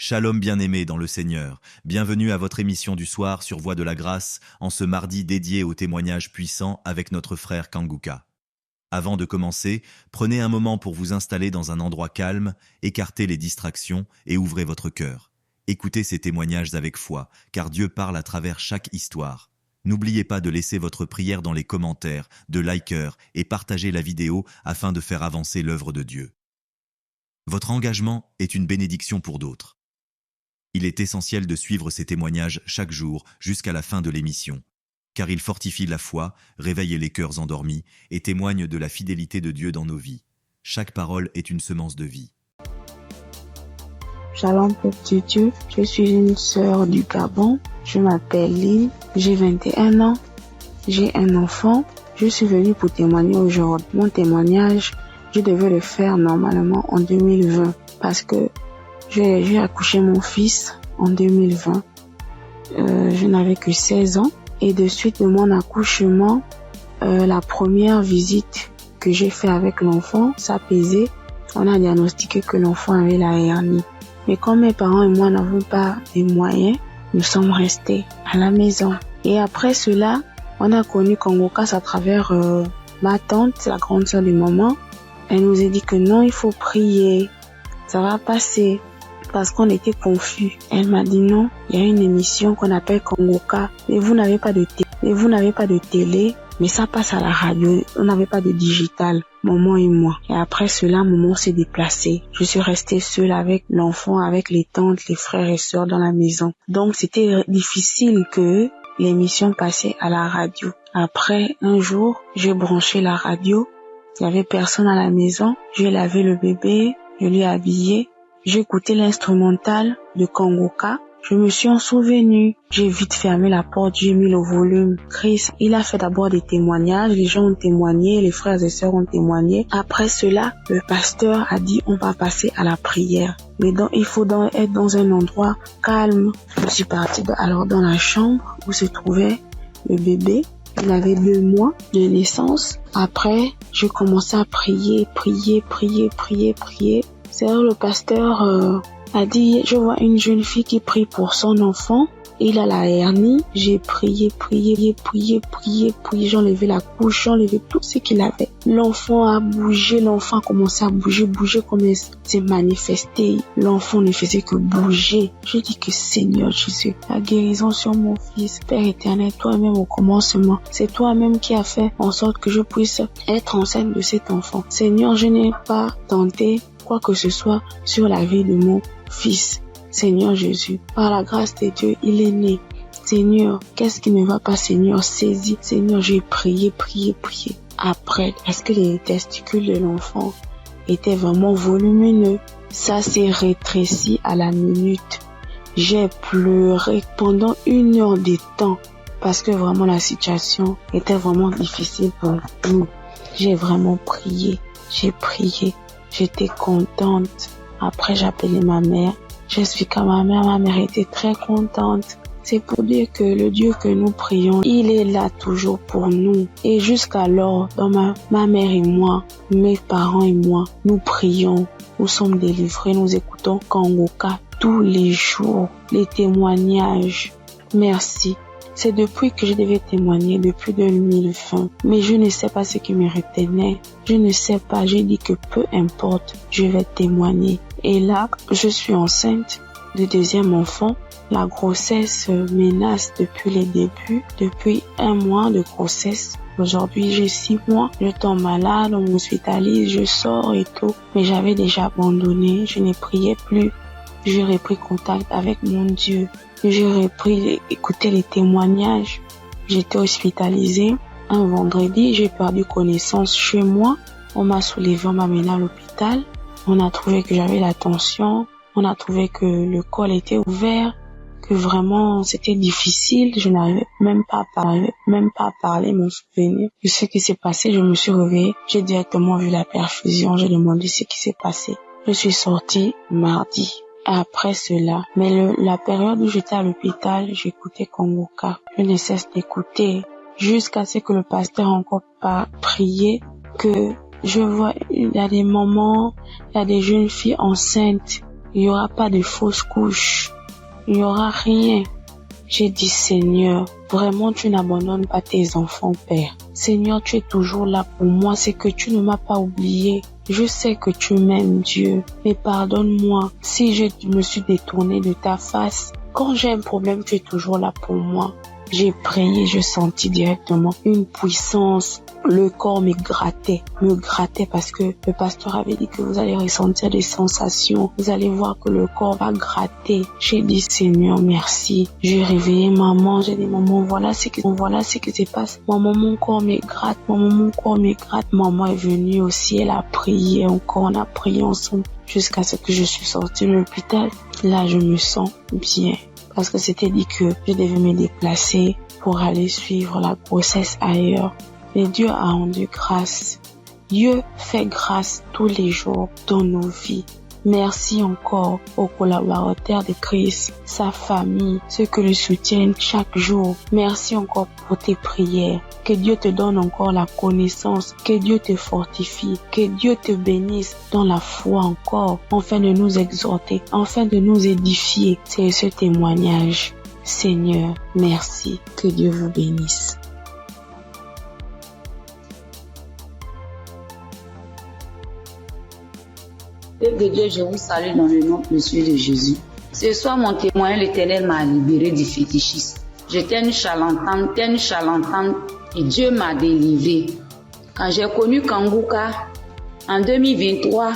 Shalom bien-aimés dans le Seigneur, bienvenue à votre émission du soir sur Voix de la Grâce, en ce mardi dédié au témoignage puissant avec notre frère Kanguka. Avant de commencer, prenez un moment pour vous installer dans un endroit calme, écartez les distractions et ouvrez votre cœur. Écoutez ces témoignages avec foi, car Dieu parle à travers chaque histoire. N'oubliez pas de laisser votre prière dans les commentaires, de liker et partager la vidéo afin de faire avancer l'œuvre de Dieu. Votre engagement est une bénédiction pour d'autres. Il est essentiel de suivre ces témoignages chaque jour jusqu'à la fin de l'émission, car ils fortifient la foi, réveillent les cœurs endormis et témoignent de la fidélité de Dieu dans nos vies. Chaque parole est une semence de vie. Shalom peuple de Dieu, je suis une sœur du Gabon, je m'appelle Lynn, j'ai 21 ans, j'ai un enfant, je suis venue pour témoigner aujourd'hui. Mon témoignage, je devais le faire normalement en 2020 parce que j'ai accouché mon fils en 2020. Je n'avais que 16 ans et de suite de mon accouchement, la première visite que j'ai fait avec l'enfant, ça pesait. On a diagnostiqué que l'enfant avait la hernie. Mais comme mes parents et moi n'avons pas les moyens, nous sommes restés à la maison. Et après cela, on a connu Kanguka à travers ma tante, la grande sœur de maman. Elle nous a dit que non, il faut prier, ça va passer. Parce qu'on était confus. Elle m'a dit non, il y a une émission qu'on appelle Kanguka, mais vous n'avez pas de télé, mais ça passe à la radio. On n'avait pas de digital, maman et moi. Et après cela, maman s'est déplacée. Je suis restée seule avec l'enfant, avec les tantes, les frères et sœurs dans la maison. Donc c'était difficile que l'émission passait à la radio. Après, un jour, j'ai branché la radio. Il n'y avait personne à la maison. J'ai lavé le bébé, je l'ai habillé. J'ai écouté l'instrumental de Kanguka. Je me suis en souvenu. J'ai vite fermé la porte, j'ai mis le volume. Chris, il a fait d'abord des témoignages. Les gens ont témoigné, les frères et sœurs ont témoigné. Après cela, le pasteur a dit on va passer à la prière. Mais donc, il faut être dans un endroit calme. Je suis partie alors dans la chambre où se trouvait le bébé. Il avait 2 mois de naissance. Après, je commençais à prier. C'est là le pasteur a dit, je vois une jeune fille qui prie pour son enfant. Il a la hernie. J'ai prié. J'ai enlevé la couche, j'ai enlevé tout ce qu'il avait. L'enfant a bougé, l'enfant a commencé à bouger comme il s'est manifesté. L'enfant ne faisait que bouger. Je dis que Seigneur Jésus, la guérison sur mon fils. Père éternel, toi-même au commencement, c'est toi-même qui as fait en sorte que je puisse être enceinte de cet enfant. Seigneur, je n'ai pas tenté quoi que ce soit sur la vie de mon fils. Seigneur Jésus, par la grâce de Dieu, il est né. Seigneur, qu'est-ce qui ne va pas, Seigneur? Saisis. Seigneur, j'ai prié. Après, est-ce que les testicules de l'enfant étaient vraiment volumineux? Ça s'est rétréci à la minute. J'ai pleuré pendant 1 heure de temps parce que vraiment la situation était vraiment difficile pour nous. J'ai vraiment prié. J'ai prié. J'étais contente. Après, j'ai appelé ma mère. J'expliquais à ma mère était très contente. C'est pour dire que le Dieu que nous prions, il est là toujours pour nous. Et jusqu'alors, dans ma mère et moi, mes parents et moi, nous prions, nous sommes délivrés, nous écoutons Kanguka tous les jours, les témoignages. Merci. C'est depuis que je devais témoigner, depuis 2020. Mais je ne sais pas ce qui me retenait. Je ne sais pas. J'ai dit que peu importe, je vais témoigner. Et là, je suis enceinte de 2e enfant. La grossesse menace depuis les débuts. Depuis 1 mois de grossesse. Aujourd'hui, j'ai 6 mois. Je tombe malade, on m'hospitalise, je sors et tout. Mais j'avais déjà abandonné. Je ne priais plus. J'ai repris contact avec mon Dieu. J'ai repris écouter les témoignages. J'étais hospitalisée. Un vendredi, j'ai perdu connaissance chez moi. On m'a soulevé, on m'a mené à l'hôpital. On a trouvé que j'avais la tension. On a trouvé que le col était ouvert. Que vraiment, c'était difficile. Je n'arrivais même pas à parler, mon souvenir. De ce qui s'est passé, je me suis réveillée. J'ai directement vu la perfusion. J'ai demandé ce qui s'est passé. Je suis sortie mardi. Après cela, mais la période où j'étais à l'hôpital, j'écoutais Kanguka. Je ne cesse d'écouter jusqu'à ce que le pasteur encore pas prié, que je vois, il y a des moments, il y a des jeunes filles enceintes Il n'y aura pas de fausse couche. Il n'y aura rien. J'ai dit, Seigneur, vraiment tu n'abandonnes pas tes enfants, Père. Seigneur, tu es toujours là pour moi, c'est que tu ne m'as pas oublié. Je sais que tu m'aimes, Dieu, mais pardonne-moi si je me suis détournée de ta face. Quand j'ai un problème, tu es toujours là pour moi. J'ai prié, je sentis directement une puissance. Le corps me grattait parce que le pasteur avait dit que vous allez ressentir des sensations. Vous allez voir que le corps va gratter. J'ai dit, Seigneur, merci. J'ai réveillé maman. J'ai dit, maman, voilà ce qui se passe. Maman, mon corps me gratte. Maman, mon corps me gratte. Maman est venue aussi. Elle a prié encore. On a prié ensemble jusqu'à ce que je suis sortie de l'hôpital. Là, je me sens bien. Parce que c'était dit que je devais me déplacer pour aller suivre la grossesse ailleurs. Mais Dieu a rendu grâce. Dieu fait grâce tous les jours dans nos vies. Merci encore aux collaborateurs de Christ, sa famille, ceux qui le soutiennent chaque jour. Merci encore pour tes prières. Que Dieu te donne encore la connaissance, que Dieu te fortifie, que Dieu te bénisse dans la foi encore, afin de nous exhorter, afin de nous édifier. C'est ce témoignage. Seigneur, merci. Que Dieu vous bénisse. Père de Dieu, je vous salue dans le nom précieux de Jésus. Ce soir, mon témoin, l'Éternel m'a libéré du fétichisme. J'étais une charlatane, et Dieu m'a délivré. Quand j'ai connu Kanguka, en 2023,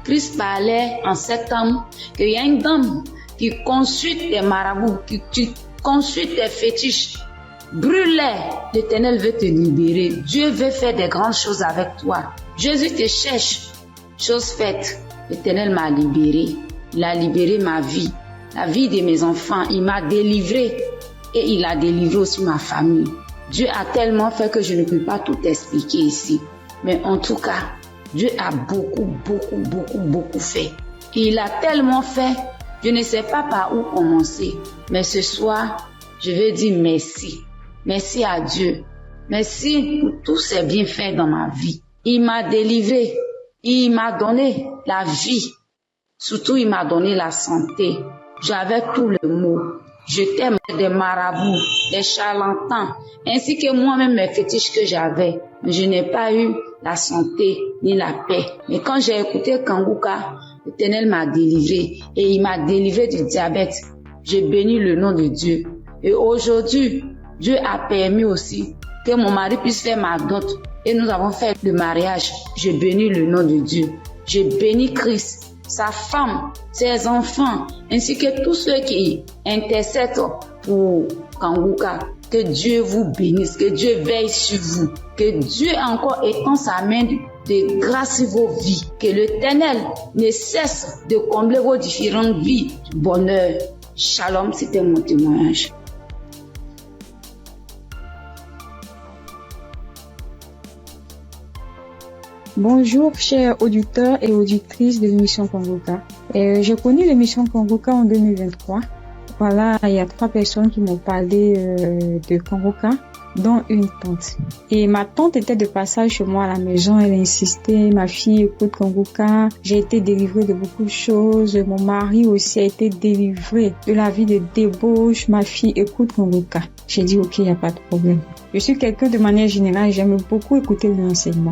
Christ parlait en septembre qu'il y a une dame qui consulte des marabouts, qui consulte des fétiches. Brûle-les, l'Éternel veut te libérer. Dieu veut faire des grandes choses avec toi. Jésus te cherche. Chose faite, l'Éternel m'a libéré. Il a libéré ma vie, la vie de mes enfants. Il m'a délivré et il a délivré aussi ma famille. Dieu a tellement fait que je ne peux pas tout expliquer ici. Mais en tout cas, Dieu a beaucoup fait. Et il a tellement fait, je ne sais pas par où commencer. Mais ce soir, je veux dire merci. Merci à Dieu. Merci pour tous ses bienfaits dans ma vie. Il m'a délivré. Il m'a donné la vie. Surtout, il m'a donné la santé. J'avais tous les maux. J'étais des marabouts, des charlatans, ainsi que moi-même mes fétiches que j'avais. Je n'ai pas eu la santé ni la paix. Mais quand j'ai écouté Kanguka, l'Éternel m'a délivré et il m'a délivré du diabète. J'ai béni le nom de Dieu. Et aujourd'hui, Dieu a permis aussi que mon mari puisse faire ma dot. Et nous avons fait le mariage. Je bénis le nom de Dieu. Je bénis Christ, sa femme, ses enfants, ainsi que tous ceux qui intercèdent pour Kanguka. Que Dieu vous bénisse, que Dieu veille sur vous, que Dieu encore étend sa main de grâce sur vos vies, que l'Éternel ne cesse de combler vos différentes vies de bonheur. Shalom, c'était mon témoignage. Bonjour, chers auditeurs et auditrices de l'émission Kanguka. J'ai connu l'émission Kanguka en 2023. Voilà, il y a 3 personnes qui m'ont parlé de Kanguka, dont une tante. Et ma tante était de passage chez moi à la maison. Elle insistait, ma fille écoute Kanguka. J'ai été délivrée de beaucoup de choses. Mon mari aussi a été délivré de la vie de débauche. Ma fille écoute Kanguka. J'ai dit ok, il n'y a pas de problème. Je suis quelqu'un de manière générale, j'aime beaucoup écouter l'enseignement.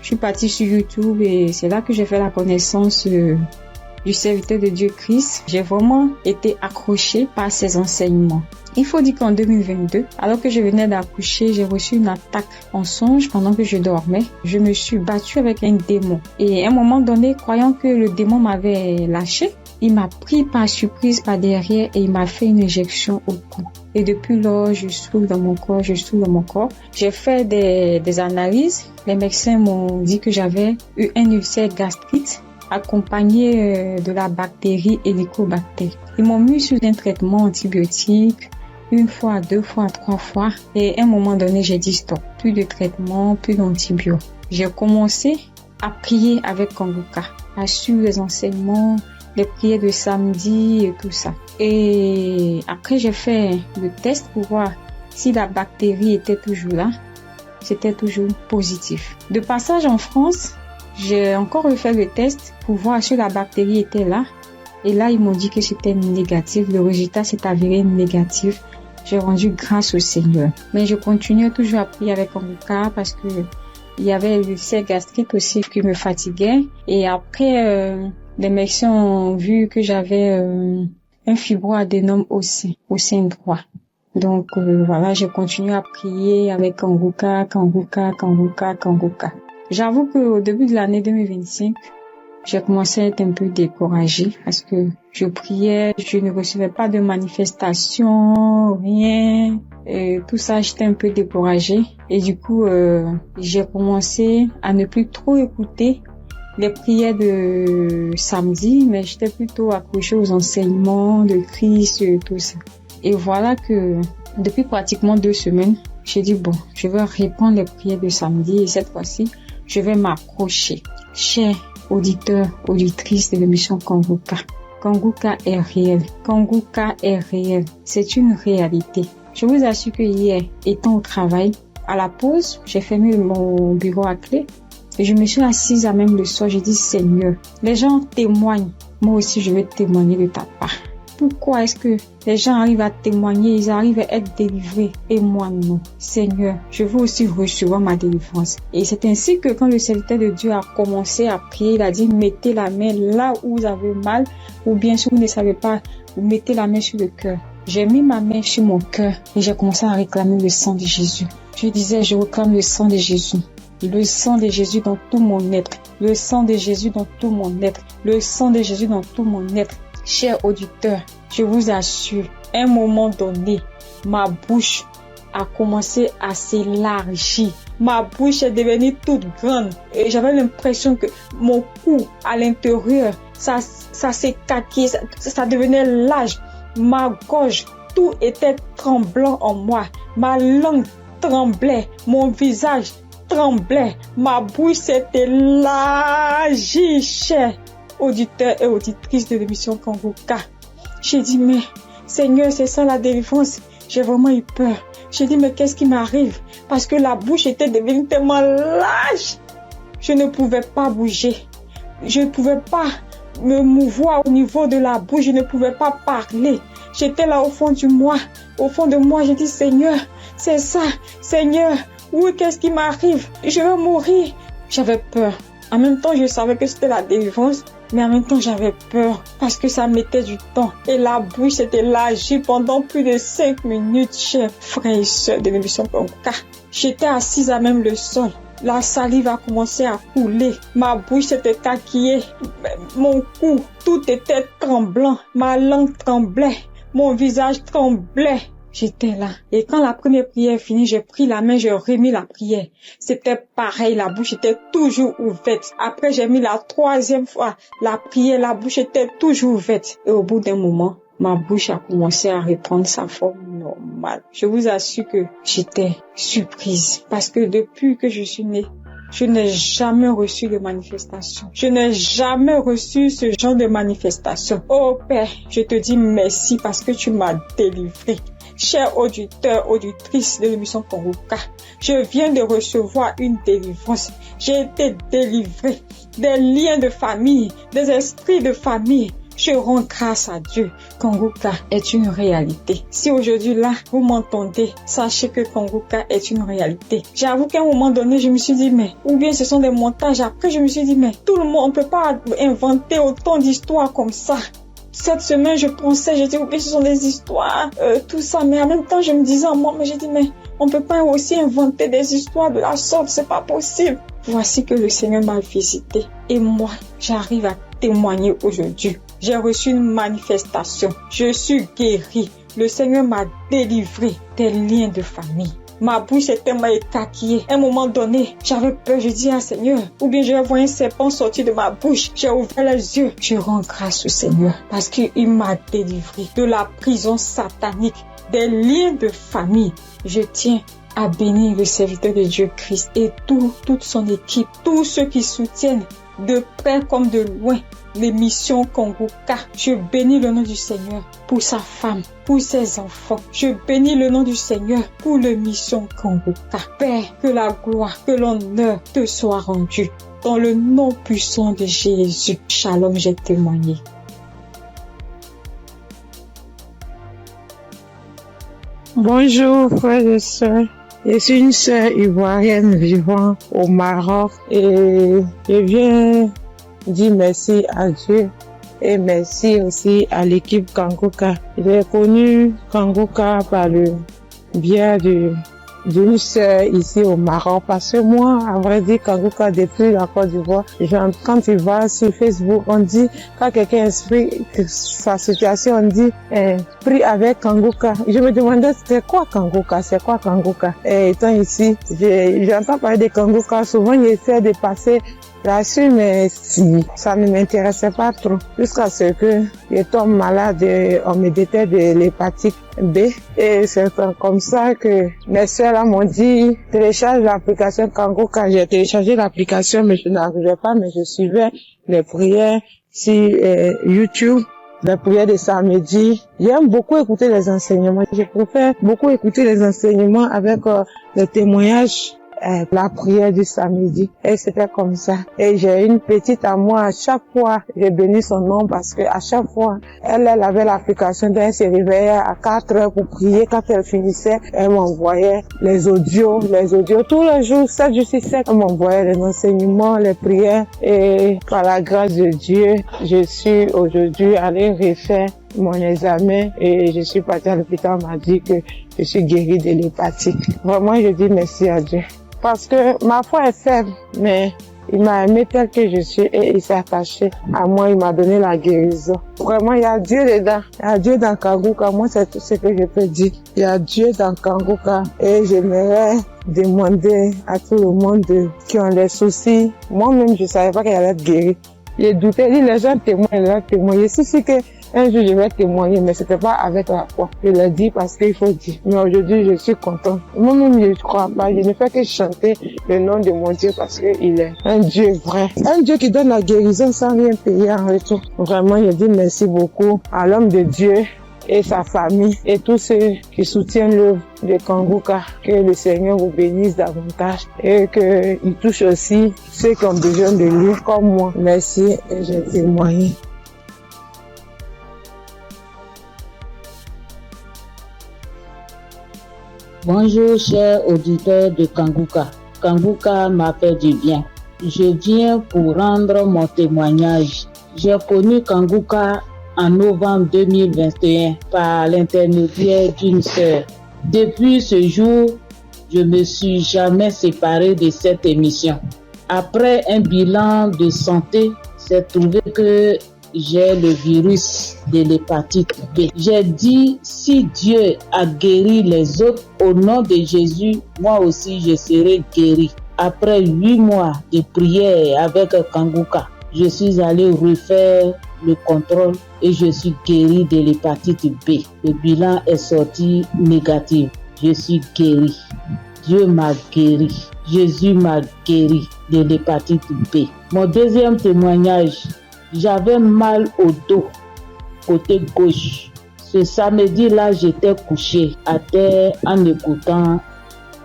Je suis partie sur YouTube et c'est là que j'ai fait la connaissance du serviteur de Dieu Christ. J'ai vraiment été accrochée par ses enseignements. Il faut dire qu'en 2022, alors que je venais d'accoucher, j'ai reçu une attaque en songe pendant que je dormais. Je me suis battue avec un démon. Et à un moment donné, croyant que le démon m'avait lâché, il m'a pris par surprise par derrière et il m'a fait une injection au cou. Et depuis lors, je souffre dans mon corps. J'ai fait des analyses. Les médecins m'ont dit que j'avais eu un ulcère gastrique accompagné de la bactérie Helicobacter. Ils m'ont mis sous un traitement antibiotique 1 fois, 2 fois, 3 fois. Et à un moment donné, j'ai dit stop. Plus de traitement, plus d'antibiotiques. J'ai commencé à prier avec Kanguka, à suivre les enseignements, les prières de samedi et tout ça. Et après, j'ai fait le test pour voir si la bactérie était toujours là. C'était toujours positif. De passage en France, j'ai encore refait le test pour voir si la bactérie était là. Et là, ils m'ont dit que c'était négatif. Le résultat s'est avéré négatif. J'ai rendu grâce au Seigneur. Mais je continuais toujours à prier avec Kanguka parce que il y avait l'ulcère gastrique aussi qui me fatiguait. Et après, les médecins ont vu que j'avais un fibroadénome au sein droit. Donc voilà, j'ai continué à prier avec Kanguka. J'avoue qu'au début de l'année 2025, j'ai commencé à être un peu découragée parce que je priais, je ne recevais pas de manifestation, rien. Et tout ça, j'étais un peu découragée. Et du coup, j'ai commencé à ne plus trop écouter les prières de samedi, mais j'étais plutôt accrochée aux enseignements de Christ, tout ça. Et voilà que depuis pratiquement 2 semaines, j'ai dit bon, je vais reprendre les prières de samedi et cette fois-ci, je vais m'accrocher. Chers auditeurs, auditrices de l'émission Kanguka, Kanguka est réel. Kanguka est réel. C'est une réalité. Je vous assure que hier, étant au travail, à la pause, j'ai fermé mon bureau à clé et je me suis assise à même le soir. J'ai dit Seigneur, les gens témoignent. Moi aussi, je vais témoigner de ta part. Pourquoi est-ce que les gens arrivent à témoigner, ils arrivent à être délivrés et moi non? Seigneur, je veux aussi recevoir ma délivrance. Et c'est ainsi que quand le serviteur de Dieu a commencé à prier, il a dit mettez la main là où vous avez mal ou bien si vous ne savez pas, vous mettez la main sur le cœur. J'ai mis ma main sur mon cœur et j'ai commencé à réclamer le sang de Jésus. Je disais, je réclame le sang de Jésus. Le sang de Jésus dans tout mon être. Le sang de Jésus dans tout mon être. Le sang de Jésus dans tout mon être. Chers auditeurs, je vous assure, à un moment donné, ma bouche a commencé à s'élargir. Ma bouche est devenue toute grande et j'avais l'impression que mon cou à l'intérieur, ça s'écaquait, ça devenait large. Ma gorge, tout était tremblant en moi. Ma langue tremblait, mon visage tremblait, ma bouche s'est élargie, chers auditeurs et auditrices de l'émission Kanguka. J'ai dit, mais Seigneur, c'est ça la délivrance. J'ai vraiment eu peur. J'ai dit, mais qu'est-ce qui m'arrive? Parce que la bouche était devenue tellement large. Je ne pouvais pas bouger. Je ne pouvais pas me mouvoir au niveau de la bouche. Je ne pouvais pas parler. J'étais là au fond de moi. Au fond de moi, j'ai dit, Seigneur, c'est ça. Seigneur, oui, qu'est-ce qui m'arrive? Je vais mourir. J'avais peur. En même temps, je savais que c'était la délivrance, mais en même temps, j'avais peur parce que ça mettait du temps. Et la bouche s'était élargie pendant plus de 5 minutes, chers frères et sœurs de l'émission Kanguka. J'étais assise à même le sol. La salive a commencé à couler. Ma bouche s'était écarquillée. Mon cou, tout était tremblant. Ma langue tremblait. Mon visage tremblait. J'étais là. Et quand la première prière est finie, j'ai pris la main, j'ai remis la prière. C'était pareil, la bouche était toujours ouverte. Après, j'ai mis la 3e fois la prière, la bouche était toujours ouverte. Et au bout d'un moment, ma bouche a commencé à reprendre sa forme normale. Je vous assure que j'étais surprise. Parce que depuis que je suis née, je n'ai jamais reçu de manifestation. Je n'ai jamais reçu ce genre de manifestation. Oh Père, je te dis merci parce que tu m'as délivré. Chers auditeurs, auditrices de l'émission Kanguka, je viens de recevoir une délivrance. J'ai été délivré des liens de famille, des esprits de famille. Je rends grâce à Dieu. Kanguka est une réalité. Si aujourd'hui là, vous m'entendez, sachez que Kanguka est une réalité. J'avoue qu'à un moment donné, je me suis dit, mais, ou bien ce sont des montages. Après, je me suis dit, mais, tout le monde, on peut pas inventer autant d'histoires comme ça. Cette semaine, je pensais, j'ai dit, oui, ce sont des histoires, tout ça. Mais en même temps, je me disais en moi, mais j'ai dit, mais on peut pas aussi inventer des histoires de la sorte, c'est pas possible. Voici que le Seigneur m'a visité. Et moi, j'arrive à témoigner aujourd'hui. J'ai reçu une manifestation. Je suis guérie. Le Seigneur m'a délivré des liens de famille. Ma bouche est tellement écarquillée. À un moment donné, j'avais peur. Je dis à Seigneur, ou bien je vais voir un serpent sortir de ma bouche. J'ai ouvert les yeux. Je rends grâce au Seigneur parce qu'il m'a délivré de la prison satanique, des liens de famille. Je tiens à bénir le serviteur de Dieu Christ et toute son équipe, tous ceux qui soutiennent de près comme de loin l'émission Kanguka. Je bénis le nom du Seigneur pour sa femme, pour ses enfants. Je bénis le nom du Seigneur pour l'émission Kanguka. Père, que la gloire, que l'honneur te soit rendu. Dans le nom puissant de Jésus. Shalom, j'ai témoigné. Bonjour frères et sœurs. Je suis une sœur ivoirienne vivant au Maroc et je viens dire merci à Dieu et merci aussi à l'équipe Kanguka. J'ai connu Kanguka par le biais d'une sœur ici au Maroc parce que moi, à vrai dire, Kanguka depuis la Côte d'Ivoire, quand tu vas sur Facebook, on dit, quand quelqu'un explique sa situation, on dit, prie avec Kanguka. Je me demandais, c'est quoi Kanguka? Et étant ici, j'entends parler de Kanguka, souvent j'essaie de passer là-dessus, mais ça ne m'intéressait pas trop. Jusqu'à ce que je tombe malade, on me détecte de l'hépatite B. Et c'est comme ça que mes soeurs là m'ont dit, télécharge l'application Kanguka. J'ai téléchargé l'application, mais je n'arrivais pas, mais je suivais les prières sur YouTube. Les prières de samedi. J'aime beaucoup écouter les enseignements. Je préfère beaucoup écouter les enseignements avec les témoignages, la prière du samedi. Et c'était comme ça. Et j'ai une petite à moi, à chaque fois, j'ai béni son nom parce que à chaque fois, elle avait l'application, elle se réveillait à 4 heures pour prier. Quand elle finissait, elle m'envoyait les audios, tous les jours, 7 jours sur 7, elle m'envoyait les enseignements, les prières. Et par la grâce de Dieu, je suis aujourd'hui allée refaire mon examen et je suis partie à l'hôpital, on m'a dit que je suis guérie de l'hépatite. Vraiment, je dis merci à Dieu. Parce que ma foi est faible, mais il m'a aimé tel que je suis et il s'est attaché à moi, il m'a donné la guérison. Vraiment, il y a Dieu dedans. Il y a Dieu dans Kanguka. Moi, c'est tout ce que je peux dire. Il y a Dieu dans Kanguka et j'aimerais demander à tout le monde qui ont des soucis. Moi-même, je savais pas qu'il allait être guéri. J'ai douté, les gens témoignent. Je suis sûre que un jour, je vais témoigner, mais c'était pas avec la foi. Je l'ai dit parce qu'il faut dire. Mais aujourd'hui, je suis contente. Moi-même, je ne crois pas. Je ne fais que chanter le nom de mon Dieu parce qu'il est un Dieu vrai. Un Dieu qui donne la guérison sans rien payer en retour. Vraiment, je dis merci beaucoup à l'homme de Dieu et sa famille et tous ceux qui soutiennent l'œuvre de Kanguka. Que le Seigneur vous bénisse davantage et qu'il touche aussi ceux qui ont besoin de lui comme moi. Merci et j'ai témoigné. Bonjour chers auditeurs de Kanguka. Kanguka m'a fait du bien. Je viens pour rendre mon témoignage. J'ai connu Kanguka en novembre 2021 par l'intermédiaire d'une sœur. Depuis ce jour, je ne me suis jamais séparé de cette émission. Après un bilan de santé, c'est trouvé que j'ai le virus de l'hépatite B. J'ai dit, si Dieu a guéri les autres, au nom de Jésus, moi aussi je serai guéri. Après 8 mois de prière avec Kanguka, je suis allé refaire le contrôle et je suis guéri de l'hépatite B. Le bilan est sorti négatif. Je suis guéri. Dieu m'a guéri. Jésus m'a guéri de l'hépatite B. Mon deuxième témoignage, j'avais mal au dos, côté gauche. Ce samedi-là, j'étais couché à terre en écoutant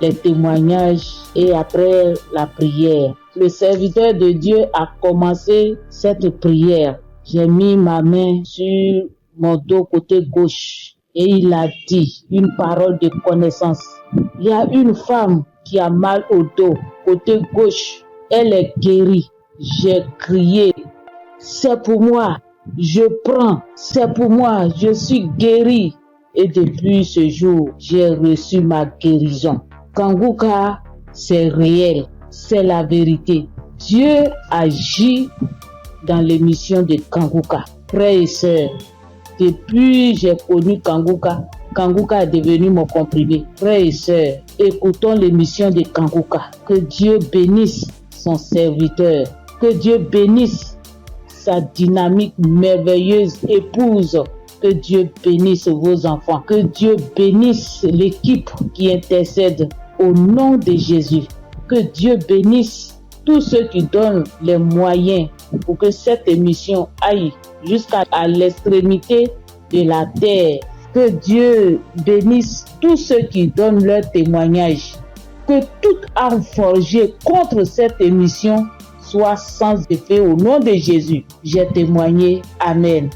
les témoignages et après la prière. Le serviteur de Dieu a commencé cette prière. J'ai mis ma main sur mon dos côté gauche et il a dit une parole de connaissance. Il y a une femme qui a mal au dos côté gauche. Elle est guérie. J'ai crié. C'est pour moi, je prends, c'est pour moi, je suis guéri. Et depuis ce jour, j'ai reçu ma guérison. Kanguka, c'est réel, c'est la vérité. Dieu agit dans l'émission de Kanguka. Frères et sœurs, depuis j'ai connu Kanguka, Kanguka est devenu mon comprimé. Frères et sœurs, écoutons l'émission de Kanguka. Que Dieu bénisse son serviteur, que Dieu bénisse sa dynamique merveilleuse épouse. Que Dieu bénisse vos enfants. Que Dieu bénisse l'équipe qui intercède au nom de Jésus. Que Dieu bénisse tous ceux qui donnent les moyens pour que cette émission aille jusqu'à l'extrémité de la terre. Que Dieu bénisse tous ceux qui donnent leur témoignage. Que toute arme forgée contre cette émission soit sans effet au nom de Jésus. J'ai témoigné. Amen.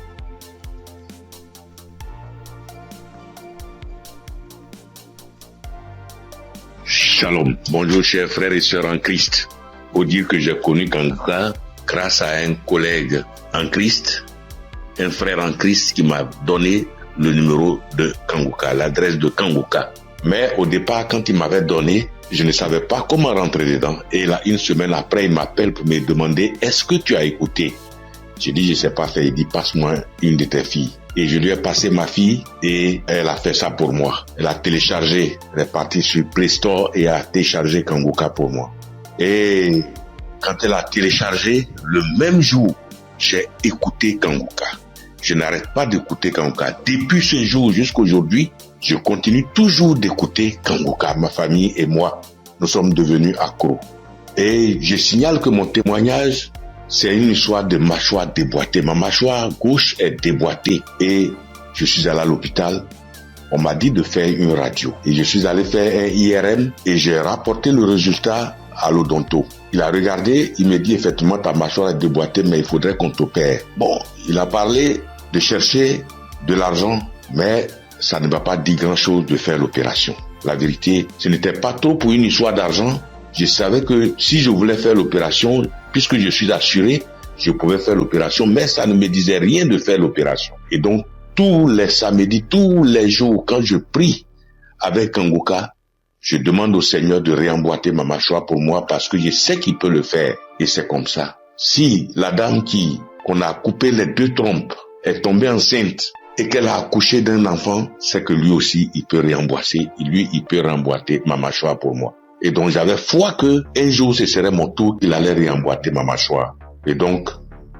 Shalom. Bonjour chers frères et sœurs en Christ. Faut dire que j'ai connu Kanguka grâce à un collègue en Christ, un frère en Christ qui m'a donné le numéro de Kanguka, l'adresse de Kanguka. Mais au départ, quand il m'avait donné, je ne savais pas comment rentrer dedans. Et là, une semaine après, il m'appelle pour me demander, est-ce que tu as écouté? J'ai dit, je sais pas faire. Il dit, passe-moi une de tes filles. Et je lui ai passé ma fille et elle a fait ça pour moi. Elle a téléchargé, elle est partie sur Play Store et a téléchargé Kanguka pour moi. Et quand elle a téléchargé, le même jour, j'ai écouté Kanguka. Je n'arrête pas d'écouter Kanguka. Depuis ce jour jusqu'à aujourd'hui, je continue toujours d'écouter Kanguka. Ma famille et moi, nous sommes devenus accros. Et je signale que mon témoignage, c'est une histoire de mâchoire déboîtée. Ma mâchoire gauche est déboîtée et je suis allé à l'hôpital. On m'a dit de faire une radio. Et je suis allé faire un IRM et j'ai rapporté le résultat à l'odonto. Il a regardé, il me dit effectivement ta mâchoire est déboîtée mais il faudrait qu'on t'opère. Bon, il a parlé de chercher de l'argent mais ça ne m'a pas dit grand chose de faire l'opération. La vérité, ce n'était pas trop pour une histoire d'argent. Je savais que si je voulais faire l'opération, puisque je suis assuré, je pouvais faire l'opération, mais ça ne me disait rien de faire l'opération. Et donc, tous les samedis, tous les jours, quand je prie avec Kanguka, je demande au Seigneur de réemboîter ma mâchoire pour moi parce que je sais qu'il peut le faire. Et c'est comme ça. Si la dame qu'on a coupé les 2 trompes est tombée enceinte et qu'elle a accouché d'un enfant, c'est que lui aussi, il peut réemboîter. Lui, il peut réemboîter ma mâchoire pour moi. Et donc, j'avais foi que un jour, ce serait mon tour, il allait réemboîter ma mâchoire. Et donc,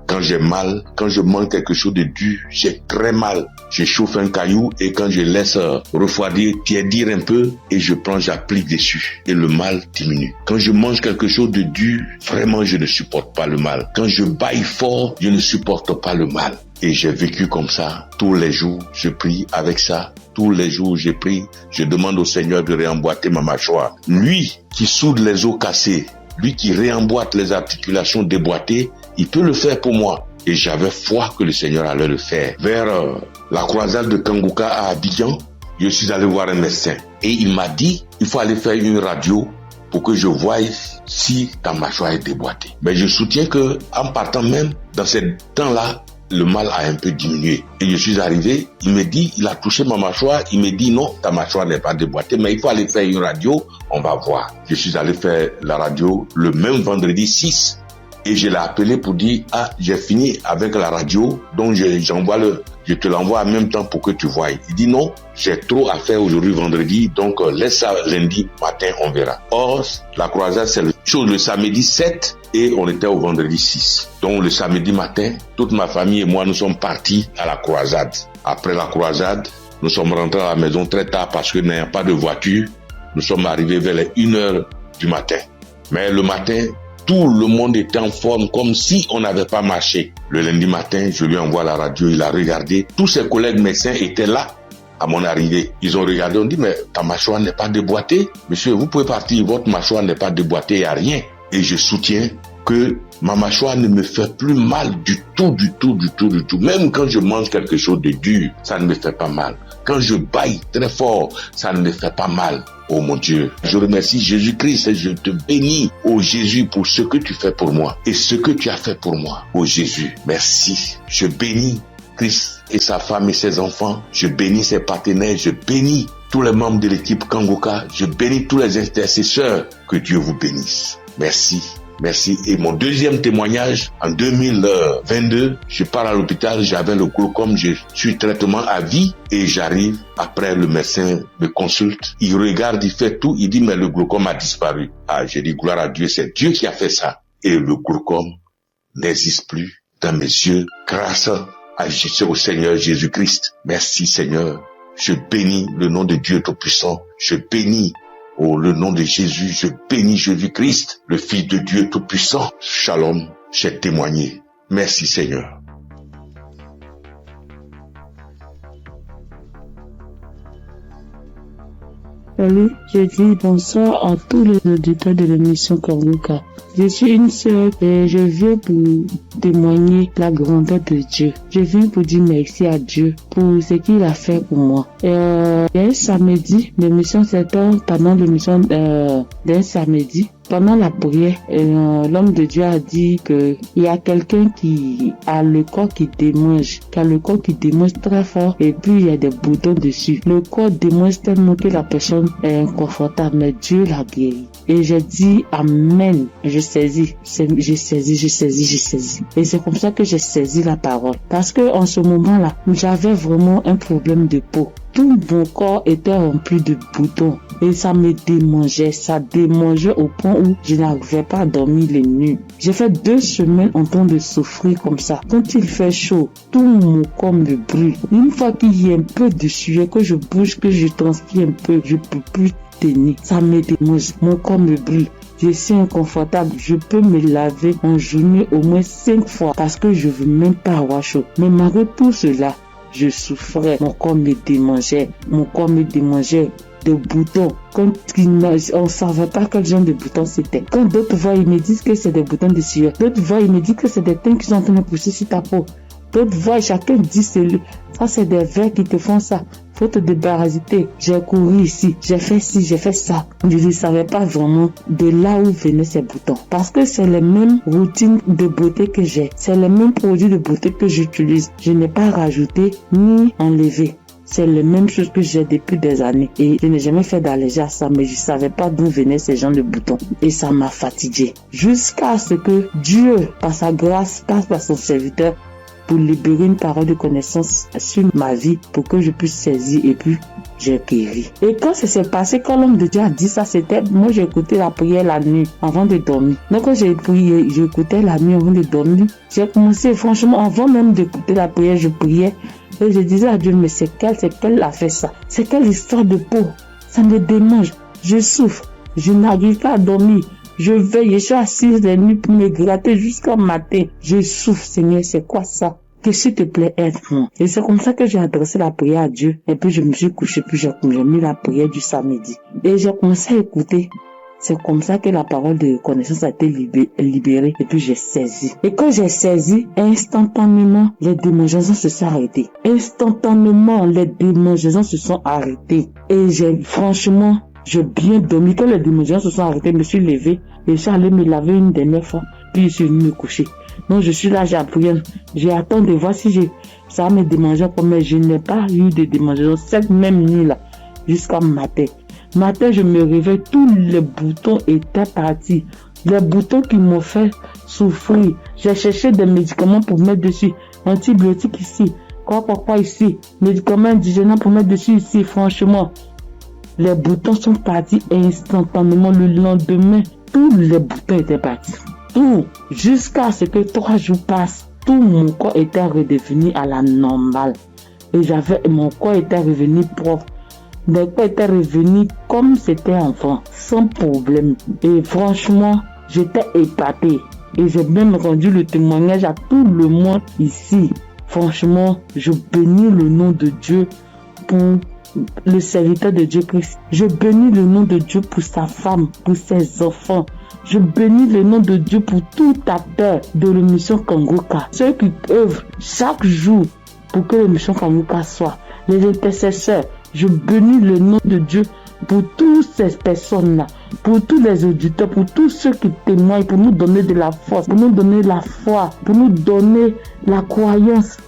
quand j'ai mal, quand je mange quelque chose de dur, j'ai très mal. Je chauffe un caillou et quand je laisse refroidir, tiédir un peu et je prends, j'applique dessus et le mal diminue. Quand je mange quelque chose de dur, vraiment, je ne supporte pas le mal. Quand je baille fort, je ne supporte pas le mal. Et j'ai vécu comme ça. Tous les jours, je prie avec ça. Tous les jours, je prie. Je demande au Seigneur de réemboîter ma mâchoire. Lui qui soude les os cassés, lui qui réemboîte les articulations déboîtées, il peut le faire pour moi. Et j'avais foi que le Seigneur allait le faire. Vers la croisade de Kanguka à Abidjan, je suis allé voir un médecin. Et il m'a dit, il faut aller faire une radio pour que je voie si ta mâchoire est déboîtée. Mais je soutiens que en partant même, dans ce temps-là, le mal a un peu diminué. Et je suis arrivé, il me dit, il a touché ma mâchoire, il me dit non, ta mâchoire n'est pas déboîtée, mais il faut aller faire une radio, on va voir. Je suis allé faire la radio le même vendredi 6 et je l'ai appelé pour dire, j'ai fini avec la radio, donc je te l'envoie en même temps pour que tu voies. Il dit non, j'ai trop à faire aujourd'hui vendredi, donc laisse ça lundi matin, on verra. Or, la croisade, c'est le samedi 7 et on était au vendredi 6. Donc le samedi matin, toute ma famille et moi, nous sommes partis à la croisade. Après la croisade, nous sommes rentrés à la maison très tard parce que n'ayant pas de voiture, nous sommes arrivés vers les 1h du matin. Mais le matin, tout le monde était en forme comme si on n'avait pas marché. Le lundi matin, je lui envoie la radio, il a regardé. Tous ses collègues médecins étaient là à mon arrivée. Ils ont regardé, on dit, mais ta mâchoire n'est pas déboîtée. Monsieur, vous pouvez partir, votre mâchoire n'est pas déboîtée, il n'y a rien. Et je soutiens que ma mâchoire ne me fait plus mal du tout. Même quand je mange quelque chose de dur, ça ne me fait pas mal. Quand je baille très fort, ça ne me fait pas mal. Oh mon Dieu, je remercie Jésus-Christ et je te bénis, oh Jésus, pour ce que tu fais pour moi et ce que tu as fait pour moi. Oh Jésus, merci. Je bénis Christ et sa femme et ses enfants. Je bénis ses partenaires. Je bénis tous les membres de l'équipe Kanguka. Je bénis tous les intercesseurs. Que Dieu vous bénisse. Merci. Merci. Et mon deuxième témoignage, en 2022, je pars à l'hôpital, j'avais le glaucome, je suis traitement à vie et j'arrive, après le médecin me consulte, il regarde, il fait tout, il dit mais le glaucome a disparu. J'ai dit gloire à Dieu, c'est Dieu qui a fait ça. Et le glaucome n'existe plus dans mes yeux grâce au Seigneur Jésus-Christ. Merci Seigneur. Je bénis le nom de Dieu Tout-Puissant. Je bénis le nom de Jésus, je bénis Jésus-Christ, le Fils de Dieu Tout-Puissant. Shalom, j'ai témoigné. Merci Seigneur. Salut, je dis bonsoir à tous les auditeurs de l'émission Kanguka. Je suis une sœur et je viens pour témoigner la grandeur de Dieu. Je viens pour dire merci à Dieu pour ce qu'il a fait pour moi. Il y a un samedi, l'émission c'était pendant l'émission d'un samedi. Pendant la prière, l'homme de Dieu a dit que il y a quelqu'un qui a le corps qui démange, très fort et puis il y a des boutons dessus. Le corps démange tellement que la personne est inconfortable, mais Dieu l'a guéri. Et j'ai dit Amen. J'ai saisi. Et c'est comme ça que j'ai saisi la parole. Parce que en ce moment-là, j'avais vraiment un problème de peau. Tout mon corps était rempli de boutons et ça me démangeait. Ça démangeait au point où je n'arrivais pas à dormir les nuits. J'ai fait 2 semaines en train de souffrir comme ça. Quand il fait chaud, tout mon corps me brûle. Une fois qu'il y a un peu de sueur, que je bouge, que je transpire un peu, je peux plus tenir. Ça me démange. Mon corps me brûle. Je suis inconfortable. Je peux me laver en journée au moins 5 fois parce que je veux même pas avoir chaud. Mais malgré tout cela, je souffrais, mon corps me démangeait de boutons. Quand on ne savait pas quel genre de boutons c'était. Quand d'autres voient, ils me disent que c'est des boutons de sueur. D'autres voient, ils me disent que c'est des teintes qui sont en train de pousser sur ta peau. D'autres voient, chacun dit ça c'est des vers qui te font ça. Faut te débarrasser. J'ai couru ici, j'ai fait ci, j'ai fait ça. Je ne savais pas vraiment de là où venaient ces boutons. Parce que c'est les mêmes routines de beauté que j'ai. C'est les mêmes produits de beauté que j'utilise. Je n'ai pas rajouté ni enlevé. C'est les mêmes choses que j'ai depuis des années. Et je n'ai jamais fait d'allergie à ça, mais je ne savais pas d'où venaient ces genres de boutons. Et ça m'a fatigué. Jusqu'à ce que Dieu, par sa grâce, passe par son serviteur, pour libérer une parole de connaissance sur ma vie pour que je puisse saisir et puis j'ai guéri. Et quand ça s'est passé, quand l'homme de Dieu a dit ça, c'était, moi j'ai écouté la prière la nuit avant de dormir. Donc quand j'ai prié, j'écoutais la nuit avant de dormir. J'ai commencé, franchement, avant même d'écouter la prière, je priais et je disais à Dieu, mais c'est quelle a fait ça? C'est quelle histoire de peau? Ça me démange, je souffre, je n'arrive pas à dormir. Je veille, je suis assise les nuits pour me gratter jusqu'au matin. Je souffre, Seigneur, c'est quoi ça? Que s'il te plaît, aide-moi. Et c'est comme ça que j'ai adressé la prière à Dieu. Et puis je me suis couché, puis j'ai mis la prière du samedi. Et j'ai commencé à écouter. C'est comme ça que la parole de connaissance a été libérée. Et puis j'ai saisi. Et quand j'ai saisi, instantanément, les démangeaisons se sont arrêtées. Instantanément, les démangeaisons se sont arrêtées. Et j'ai bien dormi. Quand les démangeaisons se sont arrêtées, je me suis levé et je suis allé me laver une dernière fois. Puis je suis venu me coucher. Donc je suis là, j'ai appris. J'ai attendu de voir si ça me démangeait. Mais je n'ai pas eu de démangeaisons cette même nuit-là jusqu'à matin. Matin, je me réveille, tous les boutons étaient partis. Les boutons qui m'ont fait souffrir. J'ai cherché des médicaments pour mettre dessus. Antibiotiques ici. Quoi ici. Médicaments indigènes pour mettre dessus ici. Franchement. Les boutons sont partis instantanément. Le lendemain, tous les boutons étaient partis. Tout. Jusqu'à ce que 3 jours passent, tout mon corps était redevenu à la normale. Et mon corps était revenu propre. Mon corps était revenu comme c'était enfant, sans problème. Et franchement, j'étais épatée. Et j'ai même rendu le témoignage à tout le monde ici. Franchement, je bénis le nom de Dieu pour le serviteur de Dieu Christ. Je bénis le nom de Dieu pour sa femme, pour ses enfants. Je bénis le nom de Dieu pour tout acteur de l'émission Kanguka. Ceux qui œuvrent chaque jour pour que l'émission Kanguka soit. Les intercesseurs. Je bénis le nom de Dieu pour toutes ces personnes-là, pour tous les auditeurs, pour tous ceux qui témoignent, pour nous donner de la force, pour nous donner la foi, pour nous donner la croyance.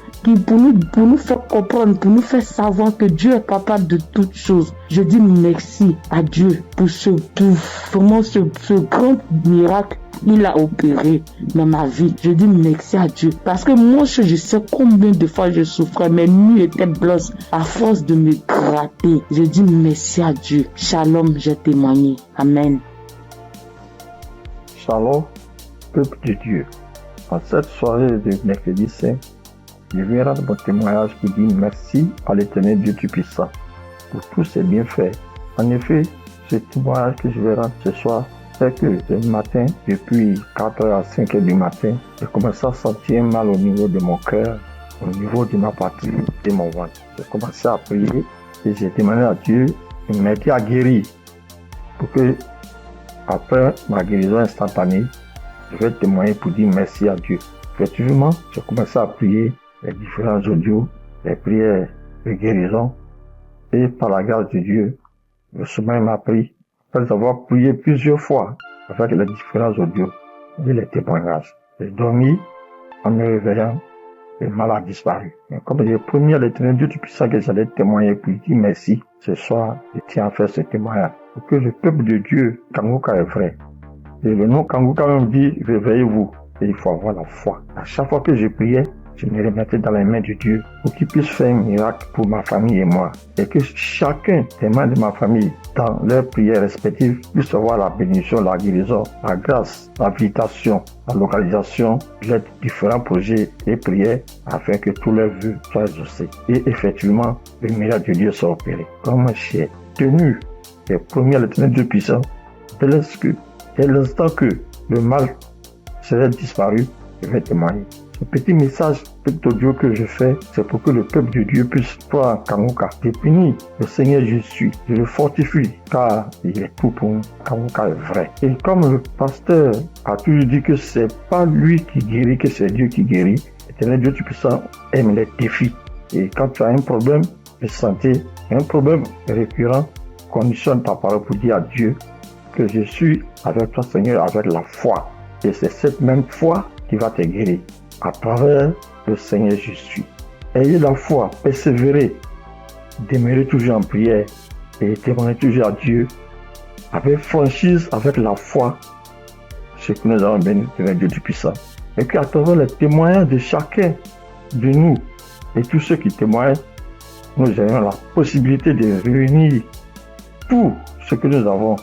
Pour nous faire comprendre, pour nous faire savoir que Dieu est capable de toutes choses. Je dis merci à Dieu pour ce grand miracle qu'il a opéré dans ma vie. Je dis merci à Dieu. Parce que moi, je sais combien de fois je souffrais. Mes nuits étaient blanches à force de me gratter. Je dis merci à Dieu. Shalom, j'ai témoigné. Amen. Shalom, peuple de Dieu. En cette soirée de mercredi saint, je viens rendre mon témoignage pour dire merci à l'Éternel Dieu Tout-Puissant pour tous ses bienfaits. En effet, ce témoignage que je vais rendre ce soir, c'est que ce matin, depuis 4h à 5h du matin, j'ai commencé à sentir mal au niveau de mon cœur, au niveau de ma partie, de mon ventre. J'ai commencé à prier et j'ai demandé à Dieu Il m'a été guéri pour que, après ma guérison instantanée, je vais témoigner pour dire merci à Dieu. Effectivement, j'ai commencé à prier les différents audios, les prières de guérison. Et par la grâce de Dieu, le sommeil m'a pris. Après avoir prié plusieurs fois avec les différents audios et les témoignages. J'ai dormi en me réveillant. Le mal a disparu. Mais comme j'ai promis à l'Éternel Dieu Tout-Puissant que j'allais témoigner pour lui dire merci, ce soir, je tiens à faire ce témoignage. Pour que le peuple de Dieu, Kanguka est vrai. Et le nom Kanguka même dit, réveillez-vous. Et il faut avoir la foi. À chaque fois que je priais, je me remettais dans les mains de Dieu pour qu'il puisse faire un miracle pour ma famille et moi. Et que chacun des membres de ma famille, dans leurs prières respectives, puisse avoir la bénédiction, la guérison, la grâce, la visitation, la localisation, les différents projets et prières afin que tous leurs vœux soient exaucés. Et effectivement, le miracle de Dieu soit opéré. Comme j'ai tenu et promis à l'Éternel Dieu puissant, dès l'instant que le mal serait disparu, je vais témoigner. Ce petit message, petit audio que je fais, c'est pour que le peuple de Dieu puisse croire en Kanguka. Je bénis le Seigneur Jésus, je le fortifie, car il est tout pour nous. Kanguka est vrai. Et comme le pasteur a toujours dit que c'est pas lui qui guérit, que c'est Dieu qui guérit, l'Éternel Dieu Tout-Puissant aime les défis. Et quand tu as un problème de santé, un problème récurrent, conditionne ta parole pour dire à Dieu que je suis avec toi, Seigneur, avec la foi. Et c'est cette même foi qui va te guérir. À travers le Seigneur Jésus. Ayez la foi, persévérez, demeurez toujours en prière et témoignez toujours à Dieu avec franchise, avec la foi, ce que nous avons béni de Dieu Tout-Puissant. Et qu'à travers les témoignages de chacun de nous et tous ceux qui témoignent, nous ayons la possibilité de réunir tout ce que nous avons,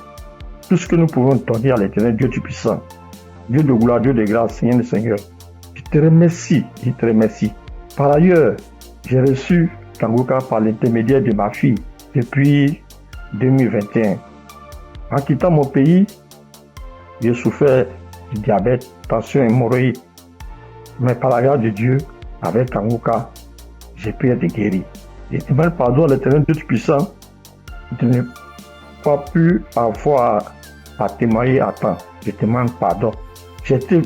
tout ce que nous pouvons donner à l'Éternel Dieu Tout-Puissant. Dieu de gloire, Dieu de grâce, Seigneur le Seigneur. Je te remercie. Par ailleurs, j'ai reçu Kanguka par l'intermédiaire de ma fille depuis 2021. En quittant mon pays, j'ai souffert du diabète, tension, hémorroïde. Mais par la grâce de Dieu, avec Kanguka, j'ai pu être guéri. Je demande pardon à l'Éternel Dieu Tout-Puissant de ne pas pu avoir à témoigner à temps. Je demande pardon. J'ai été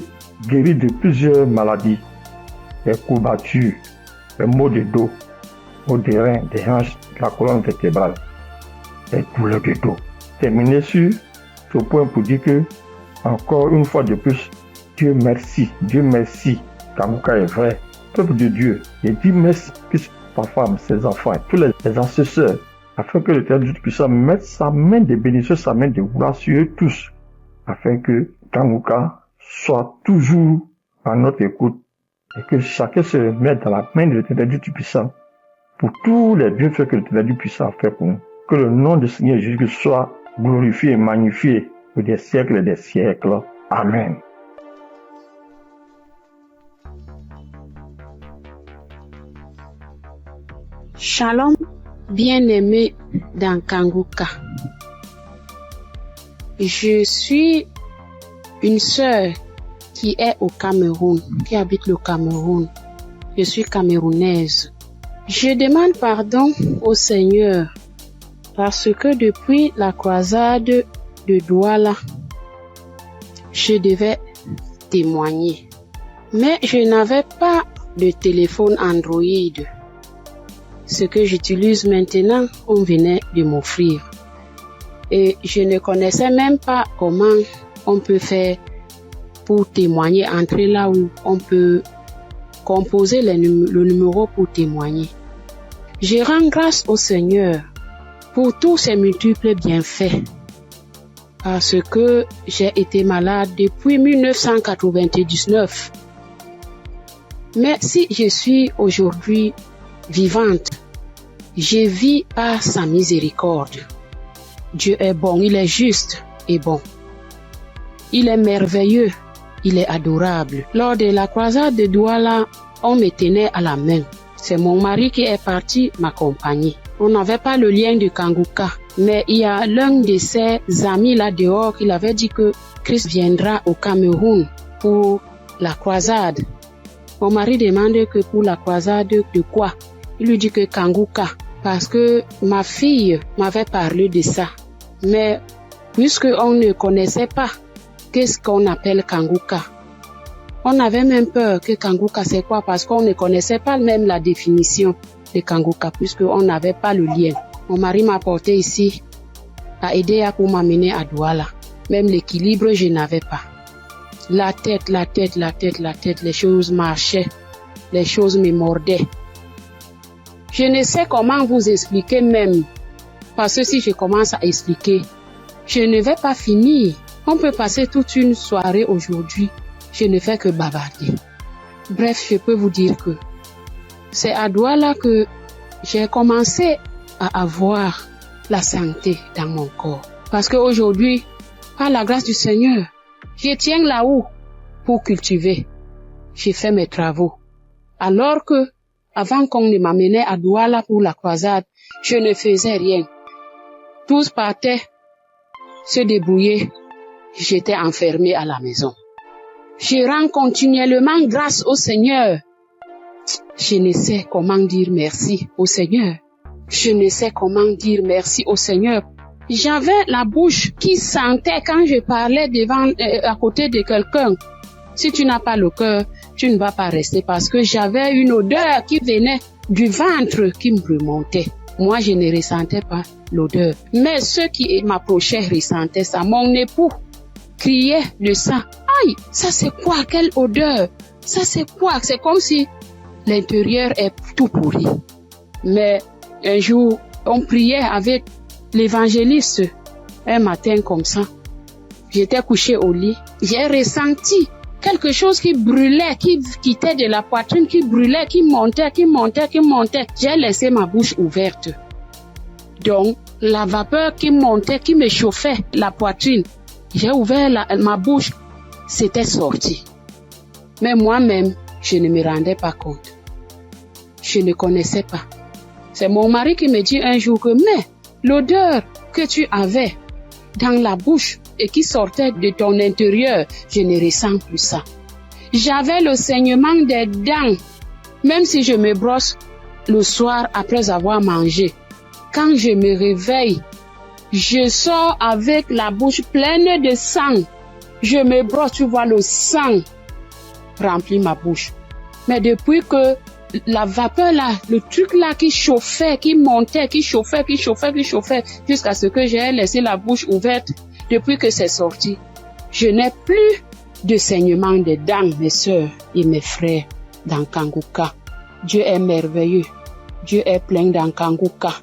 guéri de plusieurs maladies, des courbatures, des maux de dos, maux des reins, des hanches, de la colonne vertébrale, des douleurs de dos. Terminé sur ce point pour dire que, encore une fois de plus, Dieu merci, Kanguka est vrai, peuple de Dieu, et dis merci que ta femme, ses enfants, tous les ancesteurs, afin que l'Éternel Dieu puisse mettre sa main de bénédiction, sa main de gloire sur eux tous, afin que Kanguka soit toujours à notre écoute et que chacun se remette dans la main de l'Éternel Dieu Tout-Puissant pour tous les bienfaits que l'Éternel Dieu Puissant a fait pour nous. Que le nom du Seigneur Jésus soit glorifié et magnifié pour des siècles et des siècles. Amen. Shalom, bien-aimé dans Kanguka. Je suis une sœur qui est au Cameroun, qui habite le Cameroun. Je suis camerounaise. Je demande pardon au Seigneur parce que depuis la croisade de Douala, je devais témoigner. Mais je n'avais pas de téléphone Android. Ce que j'utilise maintenant, on venait de m'offrir. Et je ne connaissais même pas comment on peut faire pour témoigner, entrer là où on peut composer le numéro pour témoigner. Je rends grâce au Seigneur pour tous ses multiples bienfaits. Parce que j'ai été malade depuis 1999. Mais si je suis aujourd'hui vivante, je vis par sa miséricorde. Dieu est bon, il est juste et bon. Il est merveilleux, il est adorable. Lors de la croisade de Douala, on me tenait à la main. C'est mon mari qui est parti m'accompagner. On n'avait pas le lien de Kanguka, mais il y a l'un de ses amis là dehors qui avait dit que Christ viendra au Cameroun pour la croisade. Mon mari demande que pour la croisade de quoi? Il lui dit que Kanguka. parce que ma fille m'avait parlé de ça. Mais puisqu'on ne connaissait pas qu'est-ce qu'on appelle Kanguka, on avait même peur que Kanguka c'est quoi parce qu'on ne connaissait pas même la définition de Kanguka puisqu'on n'avait pas le lien. Mon mari m'a porté ici à aider pour m'amener à Douala. Même l'équilibre, je n'avais pas. La tête, les choses marchaient, les choses me mordaient. Je ne sais comment vous expliquer même, parce que si je commence à expliquer, je ne vais pas finir. On peut passer toute une soirée aujourd'hui, je ne fais que bavarder. Bref, je peux vous dire que c'est à Douala que j'ai commencé à avoir la santé dans mon corps. Parce qu'aujourd'hui, par la grâce du Seigneur, je tiens là-haut pour cultiver. J'ai fait mes travaux. Alors que, avant qu'on ne m'amenait à Douala pour la croisade, je ne faisais rien. Tous partaient se débrouiller. J'étais enfermée à la maison. Je rends continuellement grâce au Seigneur. Je ne sais comment dire merci au Seigneur. Je ne sais comment dire merci au Seigneur. J'avais la bouche qui sentait quand je parlais à côté de quelqu'un. Si tu n'as pas le cœur, tu ne vas pas rester parce que j'avais une odeur qui venait du ventre qui me remontait. Moi, je ne ressentais pas l'odeur. Mais ceux qui m'approchaient ressentaient ça. Mon époux criait de ça. Aïe, ça c'est quoi? Quelle odeur? Ça c'est quoi? C'est comme si l'intérieur est tout pourri. Mais un jour, on priait avec l'évangéliste. Un matin comme ça, j'étais couchée au lit. J'ai ressenti quelque chose qui brûlait, qui quittait de la poitrine, qui brûlait, qui montait. J'ai laissé ma bouche ouverte. Donc, la vapeur qui montait, qui me chauffait la poitrine, j'ai ouvert ma bouche, c'était sorti. Mais moi-même, je ne me rendais pas compte. Je ne connaissais pas. C'est mon mari qui me dit un jour que, mais l'odeur que tu avais dans la bouche et qui sortait de ton intérieur, je ne ressens plus ça. J'avais le saignement des dents, même si je me brosse le soir après avoir mangé. Quand je me réveille, je sors avec la bouche pleine de sang. Je me brosse, tu vois, le sang remplit ma bouche. Mais depuis que la vapeur là, le truc là qui chauffait, qui montait, qui chauffait, jusqu'à ce que j'ai laissé la bouche ouverte, depuis que c'est sorti, je n'ai plus de saignement des dents, mes sœurs et mes frères dans Kanguka. Dieu est merveilleux. Dieu est plein dans Kanguka.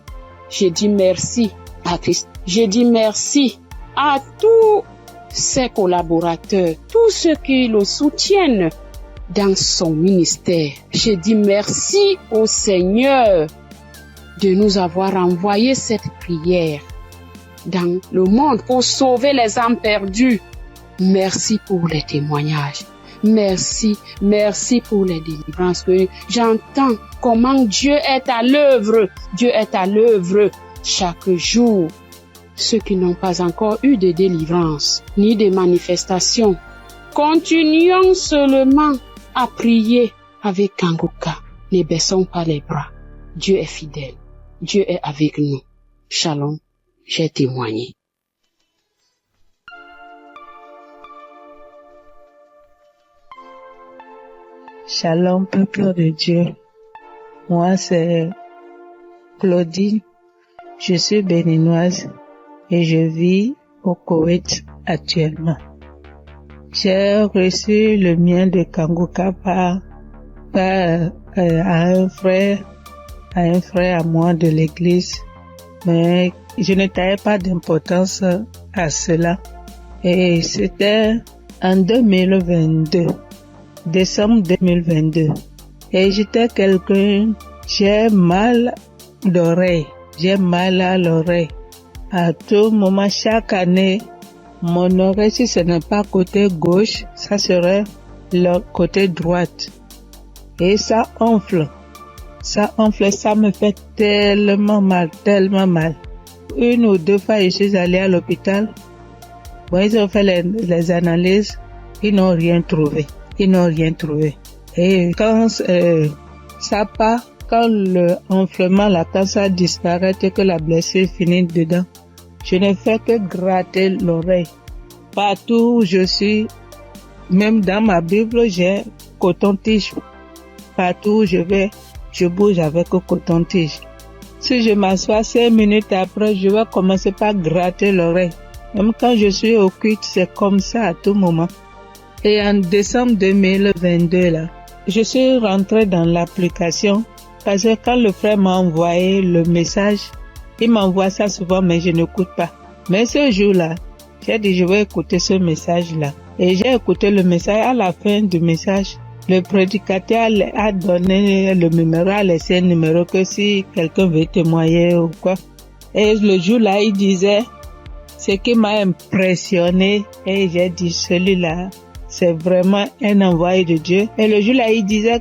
Je dis merci à Christ. Je dis merci à tous ses collaborateurs, tous ceux qui le soutiennent dans son ministère. Je dis merci au Seigneur de nous avoir envoyé cette prière dans le monde pour sauver les âmes perdues. Merci pour les témoignages. Merci pour les délivrances que j'entends comment Dieu est à l'œuvre. Dieu est à l'œuvre chaque jour. Ceux qui n'ont pas encore eu de délivrance ni de manifestation, continuons seulement à prier avec Kanguka. Ne baissons pas les bras. Dieu est fidèle. Dieu est avec nous. Shalom, j'ai témoigné. Shalom, peuple de Dieu. Moi, c'est Claudine. Je suis béninoise et je vis au Koweït actuellement. J'ai reçu le mien de Kanguka par un frère à moi de l'église, mais je ne taillais pas d'importance à cela. Et c'était en 2022, décembre 2022. Et j'étais quelqu'un, j'ai mal d'oreille, j'ai mal à l'oreille. À tout moment, chaque année, mon oreille, si ce n'est pas côté gauche, ça serait le côté droite. Et ça enfle. Ça me fait tellement mal. Une ou deux fois, je suis allée à l'hôpital. Bon, ils ont fait les analyses. Ils n'ont rien trouvé. Et quand ça part, quand le enflement, la cancer disparaît et que la blessure finit dedans, je ne fais que gratter l'oreille. Partout où je suis, même dans ma Bible, j'ai coton-tige. Partout où je vais, je bouge avec le coton-tige. Si je m'assois 5 minutes après, je vais commencer par gratter l'oreille. Même quand je suis au culte, c'est comme ça à tout moment. Et en décembre 2022, là, je suis rentrée dans l'application parce que quand le frère m'a envoyé le message, il m'envoie ça souvent, mais je n'écoute pas. Mais ce jour-là, j'ai dit je vais écouter ce message-là. Et j'ai écouté le message. À la fin du message, le prédicateur a donné le numéro, a laissé un numéro que si quelqu'un veut témoigner ou quoi. Et le jour-là, il disait ce qui m'a impressionné. Et j'ai dit celui-là, c'est vraiment un envoyé de Dieu. Et le jour-là, il disait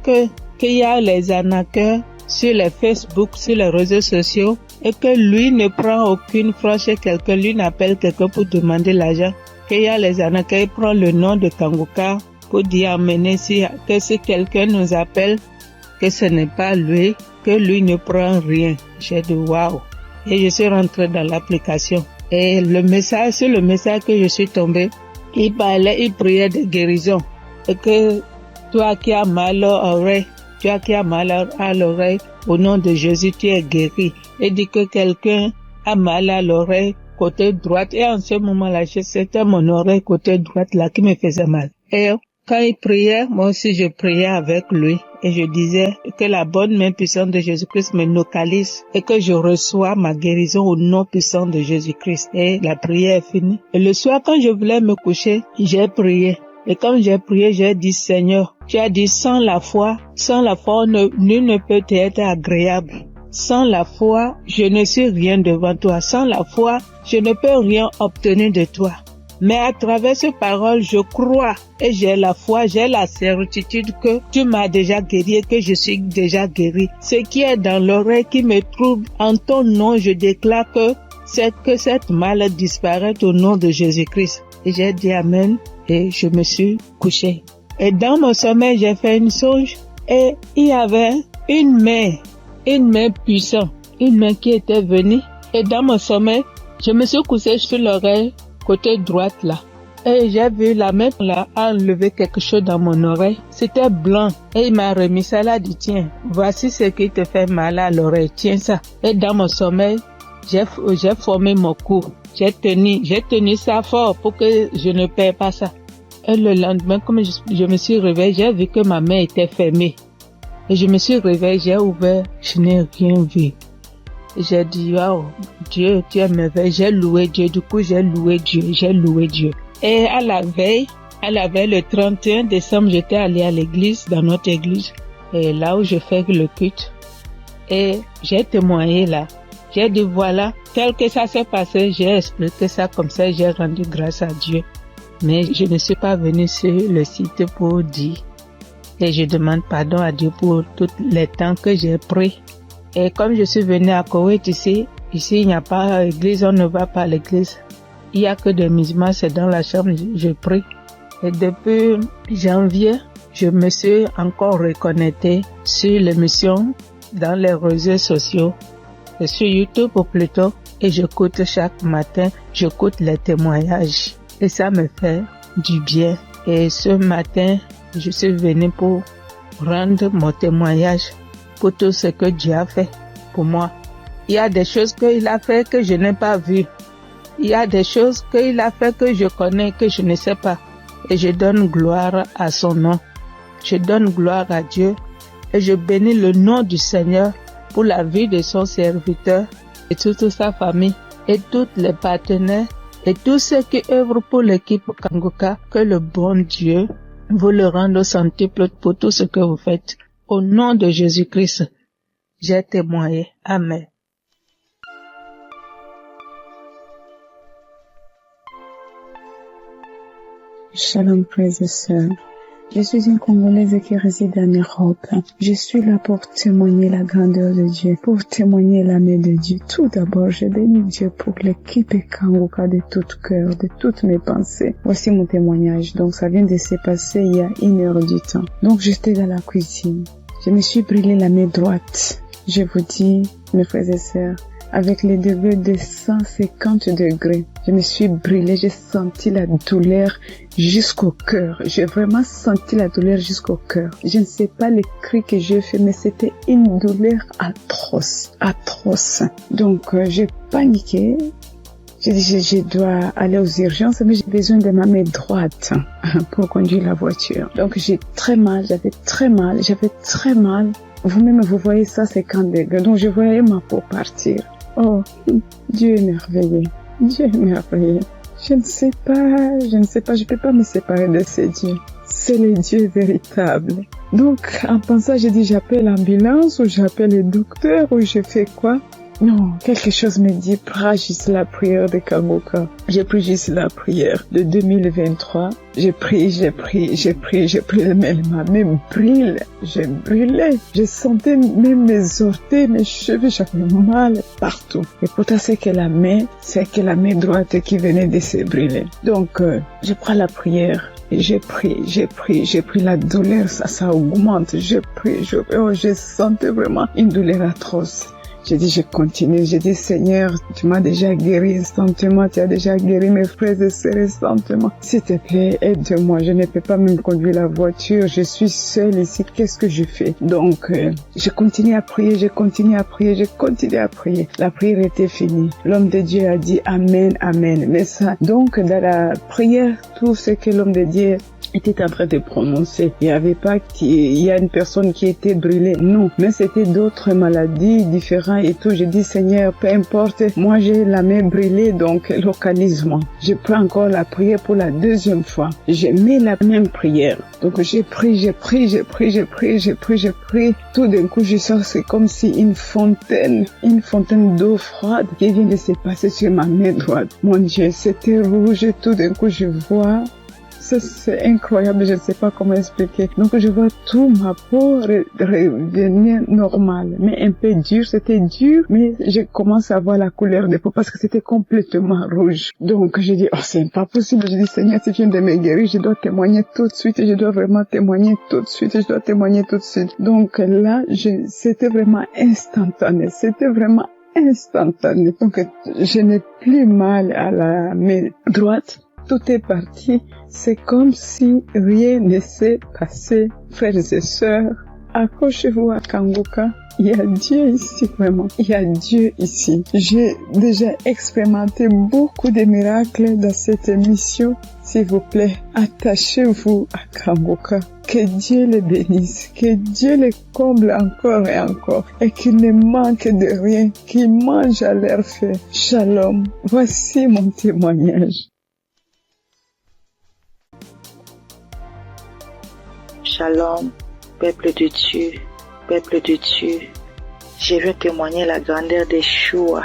qu'il y a les arnaqueurs sur les Facebook, sur les réseaux sociaux, et que lui ne prend aucune franche chez quelqu'un, lui n'appelle quelqu'un pour demander l'argent. Qu'il y a les arnaqueurs, il prend le nom de Kanguka pour dire amener que si quelqu'un nous appelle, que ce n'est pas lui, que lui ne prend rien. J'ai dit waouh. Et je suis rentrée dans l'application. Et sur le message que je suis tombée, il priait de guérison. Et que toi qui as mal à l'oreille, au nom de Jésus, tu es guéri. Et dit que quelqu'un a mal à l'oreille, côté droite. Et en ce moment-là, c'était mon oreille côté droite là qui me faisait mal. Et quand il priait, moi aussi je priais avec lui. Et je disais que la bonne main puissante de Jésus-Christ me localise et que je reçois ma guérison au nom puissant de Jésus-Christ. Et la prière est finie. Et le soir, quand je voulais me coucher, j'ai prié. Et quand j'ai prié, j'ai dit Seigneur, tu as dit sans la foi, nul ne peut être agréable. Sans la foi, je ne suis rien devant toi. Sans la foi, je ne peux rien obtenir de toi. Mais à travers ces paroles, je crois et j'ai la foi, j'ai la certitude que tu m'as déjà guéri et que je suis déjà guéri. Ce qui est dans l'oreille qui me trouble, en ton nom, je déclare que cette maladie disparaît au nom de Jésus-Christ. Et j'ai dit Amen et je me suis couché. Et dans mon sommeil, j'ai fait une songe et il y avait une main puissante, une main qui était venue. Et dans mon sommeil, je me suis couché sur l'oreille côté droite là. Et j'ai vu la main là enlever quelque chose dans mon oreille. C'était blanc. Et il m'a remis ça là, dit tiens, voici ce qui te fait mal à l'oreille, tiens ça. Et dans mon sommeil, j'ai formé mon cou. J'ai tenu ça fort pour que je ne perds pas ça. Et le lendemain, comme je me suis réveillée, j'ai vu que ma main était fermée. Et je me suis réveillée, j'ai ouvert, je n'ai rien vu. J'ai dit, waouh, Dieu, tu es merveilleux. J'ai loué Dieu. Du coup, j'ai loué Dieu. Et à la veille, le 31 décembre, j'étais allée à l'église, dans notre église, et là où je fais le culte. Et j'ai témoigné là. J'ai dit, voilà, tel que ça s'est passé, j'ai expliqué ça comme ça, j'ai rendu grâce à Dieu. Mais je ne suis pas venue sur le site pour dire. Et je demande pardon à Dieu pour tous les temps que j'ai pris. Et comme je suis venue à Koweït ici il n'y a pas d'église, on ne va pas à l'église. Il n'y a que des musulmans, c'est dans la chambre, je prie. Et depuis janvier, je me suis encore reconnectée sur l'émission dans les réseaux sociaux, et sur YouTube plutôt, et j'écoute chaque matin, j'écoute les témoignages. Et ça me fait du bien. Et ce matin, je suis venue pour rendre mon témoignage pour tout ce que Dieu a fait pour moi. Il y a des choses qu'il a fait que je n'ai pas vues. Il y a des choses qu'il a fait que je connais, que je ne sais pas. Et je donne gloire à son nom. Je donne gloire à Dieu. Et je bénis le nom du Seigneur pour la vie de son serviteur et toute sa famille et tous les partenaires et tous ceux qui œuvrent pour l'équipe Kanguka. Que le bon Dieu vous le rende au centuple pour tout ce que vous faites. Au nom de Jésus-Christ, j'ai témoigné. Amen. Shalom, frères et sœurs. Je suis une Congolaise qui réside en Europe. Je suis là pour témoigner la grandeur de Dieu, pour témoigner la main de Dieu. Tout d'abord, je bénis Dieu pour l'équipe Kanguka de tout cœur, de toutes mes pensées. Voici mon témoignage. Donc, ça vient de se passer il y a 1 heure du temps. Donc, j'étais dans la cuisine. Je me suis brûlé la main droite. Je vous dis, mes frères et sœurs, avec les degrés de 150 degrés, je me suis brûlée, j'ai senti la douleur jusqu'au cœur. J'ai vraiment senti la douleur jusqu'au cœur. Je ne sais pas les cris que j'ai fait, mais c'était une douleur atroce, atroce. Donc, j'ai paniqué. J'ai dit, je dois aller aux urgences, mais j'ai besoin de ma main droite pour conduire la voiture. Donc, j'ai très mal, j'avais très mal. Vous-même, vous voyez ça, c'est 50 degrés. Donc, je voyais ma peau partir. Oh, Dieu est merveilleux. Dieu est merveilleux. Je ne sais pas, je peux pas me séparer de ce Dieu. C'est le Dieu véritable. Donc, en pensant, j'ai dit, j'appelle l'ambulance ou j'appelle le docteur ou je fais quoi? Non, quelque chose me dit, prends juste la prière de Kangoka. J'ai pris juste la prière de 2023. J'ai pris, mais ma main brûle. Je brûlais. Je sentais même mes orteils, mes cheveux, j'avais mal partout. Et pourtant, c'est que la main droite qui venait de se brûler. Donc, je prends la prière. J'ai pris la douleur, ça augmente. Je sentais vraiment une douleur atroce. J'ai dit, je continue. J'ai dit, Seigneur, tu m'as déjà guéri instantanément. Tu as déjà guéri mes frères et sœurs instantanément. S'il te plaît, aide-moi. Je ne peux pas même conduire la voiture. Je suis seule ici. Qu'est-ce que je fais? Donc, je continue à prier. La prière était finie. L'homme de Dieu a dit Amen, Amen. Mais ça, donc, dans la prière, tout ce que l'homme de Dieu était en train de prononcer. Il y a une personne qui était brûlée. Non. Mais c'était d'autres maladies différentes et tout. J'ai dit, Seigneur, peu importe. Moi, j'ai la main brûlée, donc localise-moi. Je prends encore la prière pour la deuxième fois. J'ai mis la même prière. Donc, j'ai pris. Tout d'un coup, je sens, c'est comme si une fontaine d'eau froide qui vient de se passer sur ma main droite. Mon Dieu, c'était rouge. Tout d'un coup, je vois. C'est incroyable, je ne sais pas comment expliquer. Donc, je vois tout ma peau revenir normale, mais un peu dur. C'était dur, mais je commence à voir la couleur des peaux parce que c'était complètement rouge. Donc, j'ai dit, oh, c'est pas possible. J'ai dit, Seigneur, si tu viens de me guérir, je dois témoigner tout de suite. Je dois vraiment témoigner tout de suite. Donc, là, c'était vraiment instantané. Donc, je n'ai plus mal à la main droite. Tout est parti. C'est comme si rien ne s'est passé. Frères et sœurs, accrochez-vous à Kangoka. Il y a Dieu ici, vraiment. Il y a Dieu ici. J'ai déjà expérimenté beaucoup de miracles dans cette émission. S'il vous plaît, attachez-vous à Kangoka. Que Dieu le bénisse, que Dieu le comble encore et encore, et qu'il ne manque de rien, qu'il mange à leur faim. Shalom. Voici mon témoignage. Shalom, peuple de Dieu. Je veux témoigner la grandeur d'Yeshua,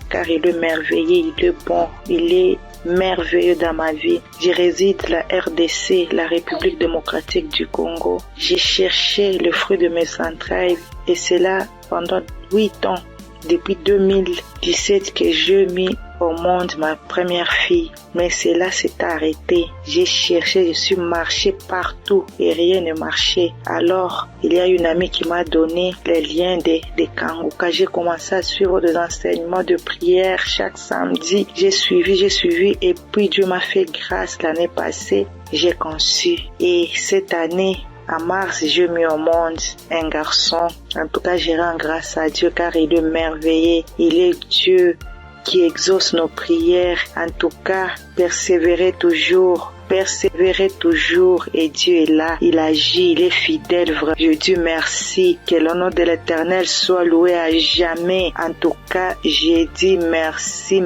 car il est merveilleux, il est bon, il est merveilleux dans ma vie. Je réside la RDC, la République démocratique du Congo. J'ai cherché le fruit de mes entrailles et c'est là pendant 8 ans, depuis 2017 que je mis au monde ma première fille. Mais cela s'est arrêté. J'ai cherché, je suis marché partout et rien ne marchait. Alors, il y a une amie qui m'a donné les liens de Kangoka. J'ai commencé à suivre des enseignements de prière chaque samedi. J'ai suivi et puis Dieu m'a fait grâce l'année passée. J'ai conçu. Et cette année, en mars, j'ai mis au monde un garçon. En tout cas, je rends grâce à Dieu car il est merveilleux. Il est Dieu qui exauce nos prières. En tout cas, persévérez toujours et Dieu est là, il agit, il est fidèle. Je dis merci, que le nom de l'Éternel soit loué à jamais. En tout cas, j'ai dit merci.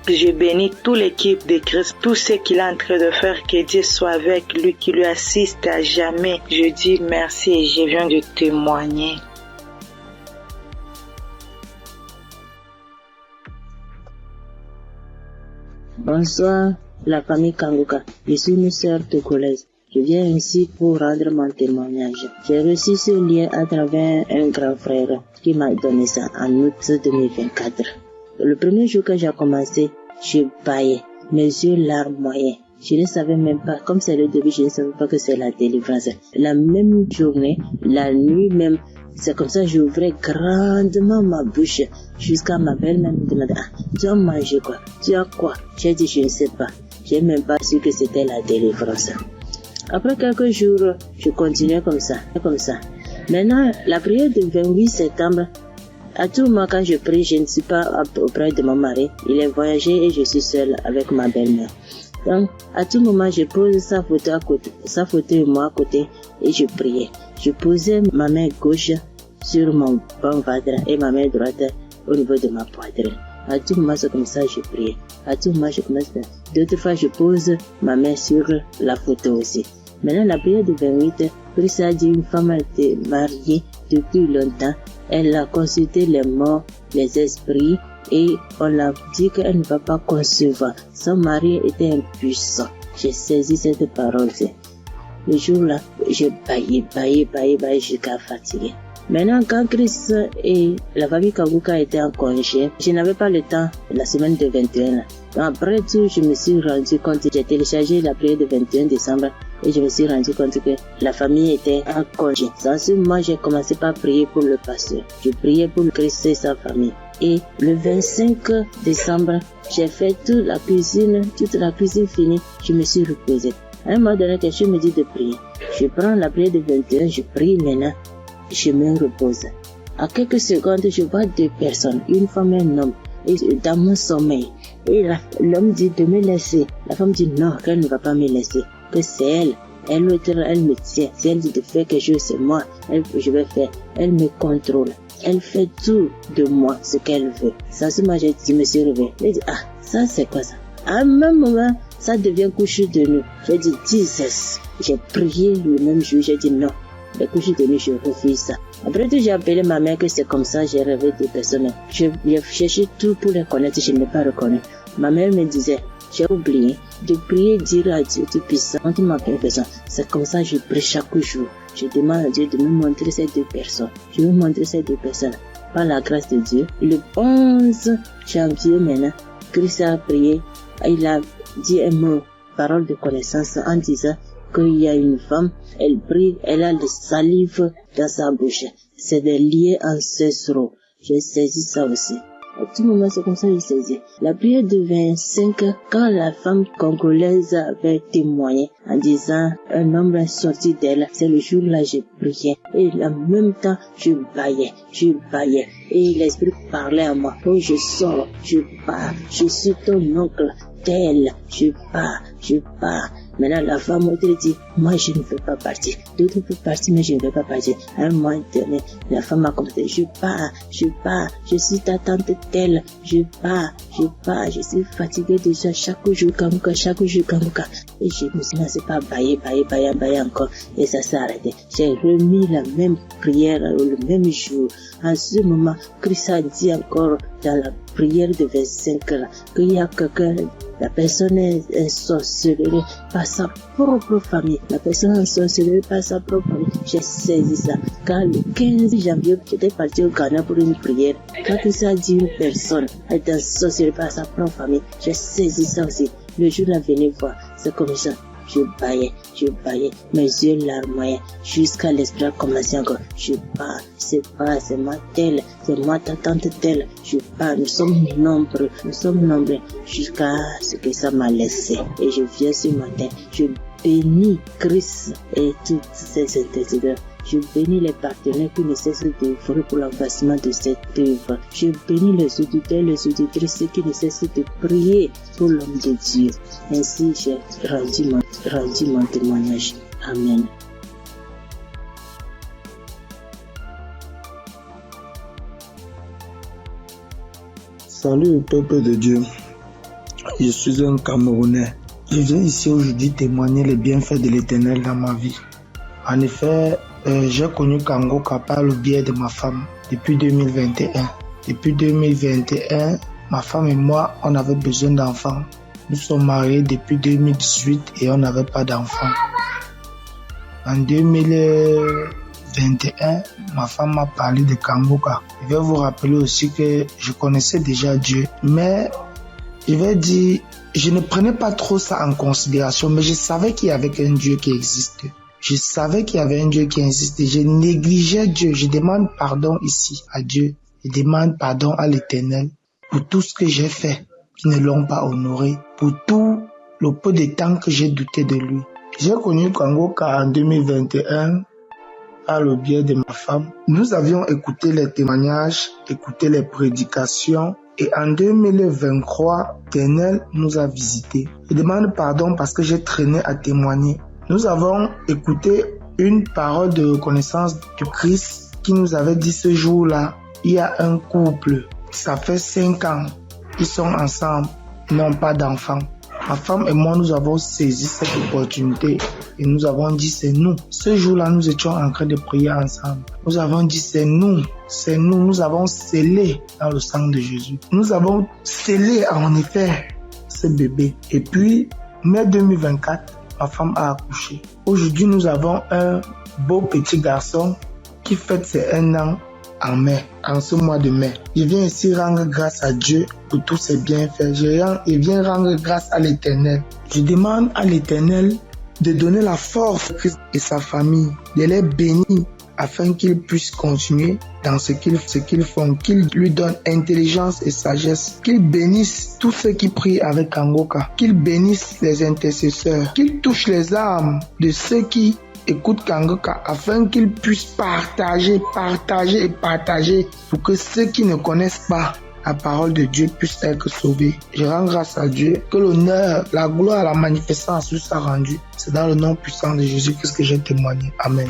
Je bénis toute l'équipe de Christ, tout ce qu'il est en train de faire, que Dieu soit avec lui, qui lui assiste à jamais. Je dis merci et je viens de témoigner. Bonsoir, la famille Kangoka. Je suis une sœur togolaise. Je viens ici pour rendre mon témoignage. J'ai reçu ce lien à travers un grand frère qui m'a donné ça en août 2024. Le premier jour que j'ai commencé, je baillais, mes yeux larmoyaient. Je ne savais même pas, comme c'est le début, je ne savais pas que c'est la délivrance. La même journée, la nuit même, C'est comme ça que j'ouvrais grandement ma bouche jusqu'à ma belle-mère me demandait tu as mangé quoi? Tu as quoi? J'ai dit je ne sais pas. J'ai même pas su que c'était la délivrance. Après quelques jours, je continuais comme ça. Maintenant, la prière du 28 septembre, à tout moment quand je prie, je ne suis pas auprès de mon mari. Il est voyagé et je suis seule avec ma belle-mère. Donc, à tout moment, je pose sa photo et moi à côté et je priais. Je posais ma main gauche sur mon bon ventre et ma main droite au niveau de ma poitrine. À tout moment, c'est comme ça que je priais. À tout moment, je commence. D'autres fois, je pose ma main sur la photo aussi. Maintenant, la prière du 28, Christ a dit une femme a été mariée depuis longtemps. Elle a consulté les morts, les esprits et on l'a dit qu'elle ne va pas concevoir. Son mari était impuissant. J'ai saisi cette parole. Le jour-là, j'ai baillé jusqu'à fatiguer. Maintenant, quand Christ et la famille Kanguka étaient en congé, je n'avais pas le temps la semaine de 21. Après tout, je me suis rendu compte, j'ai téléchargé la prière du 21 décembre et je me suis rendu compte que la famille était en congé. Dans ce moment, j'ai commencé par prier pour le pasteur. Je priais pour Christ et sa famille. Et le 25 décembre, j'ai fait toute la cuisine finie, je me suis reposée. À un moment donné, quelqu'un me dit de prier. Je prends la prière du 21, je prie maintenant. Je me repose. À quelques secondes, je vois deux personnes, une femme et un homme, et dans mon sommeil. Et l'homme dit de me laisser. La femme dit non, qu'elle ne va pas me laisser, que c'est elle. Elle me tient. Si elle dit de faire quelque chose, c'est moi. Je vais faire. Elle me contrôle. Elle fait tout de moi, ce qu'elle veut. Ça, ce matin, je me suis réveillée. Je dis, ça c'est quoi ça? À un même moment, ça devient couche de nuit. J'ai dit, Jesus. J'ai prié le même jour, j'ai dit non. Les couches de nuit, je refuse ça. Après tout, j'ai appelé ma mère que c'est comme ça, j'ai rêvé des personnes. J'ai cherché tout pour les connaître, je ne l'ai pas reconnu. Ma mère me disait, j'ai oublié de prier, dire à Dieu Tout-Puissant, quand tu m'appelles une personne. C'est comme ça que je prie chaque jour. Je demande à Dieu de me montrer ces deux personnes. Je vais montrer ces deux personnes. Par la grâce de Dieu, le 11 janvier maintenant, Christ a prié, il a dit un mot, parole de connaissance, en disant qu'il y a une femme, elle prie, elle a le salive dans sa bouche. C'est des liens ancestraux. J'ai saisi ça aussi. À tout moment, c'est comme ça que j'ai saisi. La prière de 25, quand la femme congolaise avait témoigné en disant un homme est sorti d'elle, c'est le jour-là j'ai prié. Et en même temps, je baillais. Et l'esprit parlait à moi. Oh, je sors, je pars, je suis ton oncle, tel, je pars. Maintenant, la femme autre dit, moi, je ne veux pas partir. D'autres peuvent partir, mais je ne veux pas partir. À un moment donné, la femme a commencé, je pars. Je suis ta tante telle. Je pars. Je suis fatiguée déjà chaque jour, Kanguka. Et je me suis lancé par bailler encore. Et ça s'est arrêté. J'ai remis la même prière le même jour. En ce moment, Christ a dit encore dans la prière de 25 là, qu'il y a quelqu'un, la personne est sorcelée par sa propre famille. La personne est sorcelée par sa propre famille. J'ai saisi ça. Quand le 15 janvier, j'étais parti au Ghana pour une prière. Quand Christ a dit une personne est sorcelée par sa propre famille, j'ai saisi ça aussi. Le jour là, venez voir. C'est comme ça. Je baillais, mes yeux larmoyaient, jusqu'à l'esprit a commencé encore. Je pars, c'est moi telle, c'est moi ta tante telle. Je pars, nous sommes nombreux, jusqu'à ce que ça m'a laissé. Et je viens ce matin, je bénis Christ et toutes ses intercesseurs. Je bénis les partenaires qui ne cessent d'œuvrer pour l'avancement de cette œuvre. Je bénis les auditeurs et les auditrices qui ne cessent de prier pour l'homme de Dieu. Ainsi, j'ai rendu mon témoignage. Amen. Salut peuple de Dieu. Je suis un Camerounais. Je viens ici aujourd'hui témoigner les bienfaits de l'Éternel dans ma vie. En effet, j'ai connu Kanguka par le biais de ma femme depuis 2021. Depuis 2021, ma femme et moi, on avait besoin d'enfants. Nous sommes mariés depuis 2018 et on n'avait pas d'enfants. En 2021, ma femme m'a parlé de Kanguka. Je vais vous rappeler aussi que je connaissais déjà Dieu, mais je vais dire, je ne prenais pas trop ça en considération, mais je savais qu'il y avait un Dieu qui existait. Je savais qu'il y avait un Dieu qui existait. Je négligeais Dieu. Je demande pardon ici à Dieu. Je demande pardon à l'Éternel pour tout ce que j'ai fait qui ne l'ont pas honoré, pour tout le peu de temps que j'ai douté de lui. J'ai connu Kangoka en 2021 par le biais de ma femme. Nous avions écouté les témoignages, écouté les prédications et en 2023, l'Éternel nous a visités. Je demande pardon parce que j'ai traîné à témoigner. Nous avons écouté une parole de reconnaissance du Christ qui nous avait dit ce jour-là, il y a un couple, ça fait 5 ans, ils sont ensemble, ils n'ont pas d'enfants. Ma femme et moi, nous avons saisi cette opportunité et nous avons dit c'est nous. Ce jour-là, nous étions en train de prier ensemble. Nous avons dit c'est nous, nous avons scellé dans le sang de Jésus. Nous avons scellé en effet ce bébé. Et puis, mai 2024, ma femme a accouché. Aujourd'hui, nous avons un beau petit garçon qui fête ses 1 an en mai, en ce mois de mai. Je viens ici rendre grâce à Dieu pour tous ses bienfaits. Je viens rendre grâce à l'Éternel. Je demande à l'Éternel de donner la force à Christ et sa famille, de les bénir afin qu'ils puissent continuer dans ce qu'ils font, qu'ils lui donnent intelligence et sagesse, qu'ils bénissent tous ceux qui prient avec Kangoka, qu'ils bénissent les intercesseurs, qu'ils touchent les âmes de ceux qui écoutent Kangoka afin qu'ils puissent partager pour que ceux qui ne connaissent pas la parole de Dieu puissent être sauvés. Je rends grâce à Dieu que l'honneur, la gloire, la manifestance lui soit rendue. C'est dans le nom puissant de Jésus-Christ que j'ai témoigné. Amen.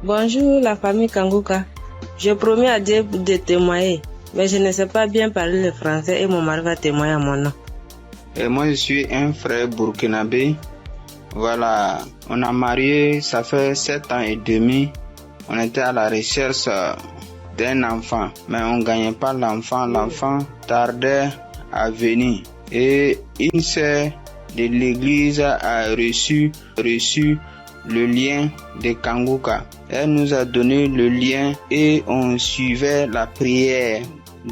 Bonjour la famille Kangoka. Je promets à Dieu de témoigner, mais je ne sais pas bien parler le français et mon mari va témoigner à mon nom. Et moi je suis un frère burkinabé. Voilà, on a marié, ça fait 7 ans et demi. On était à la recherche d'un enfant, mais on ne gagnait pas l'enfant. L'enfant tardait à venir. Et une sœur de l'église a reçu le lien de Kangoka. Elle nous a donné le lien et on suivait la prière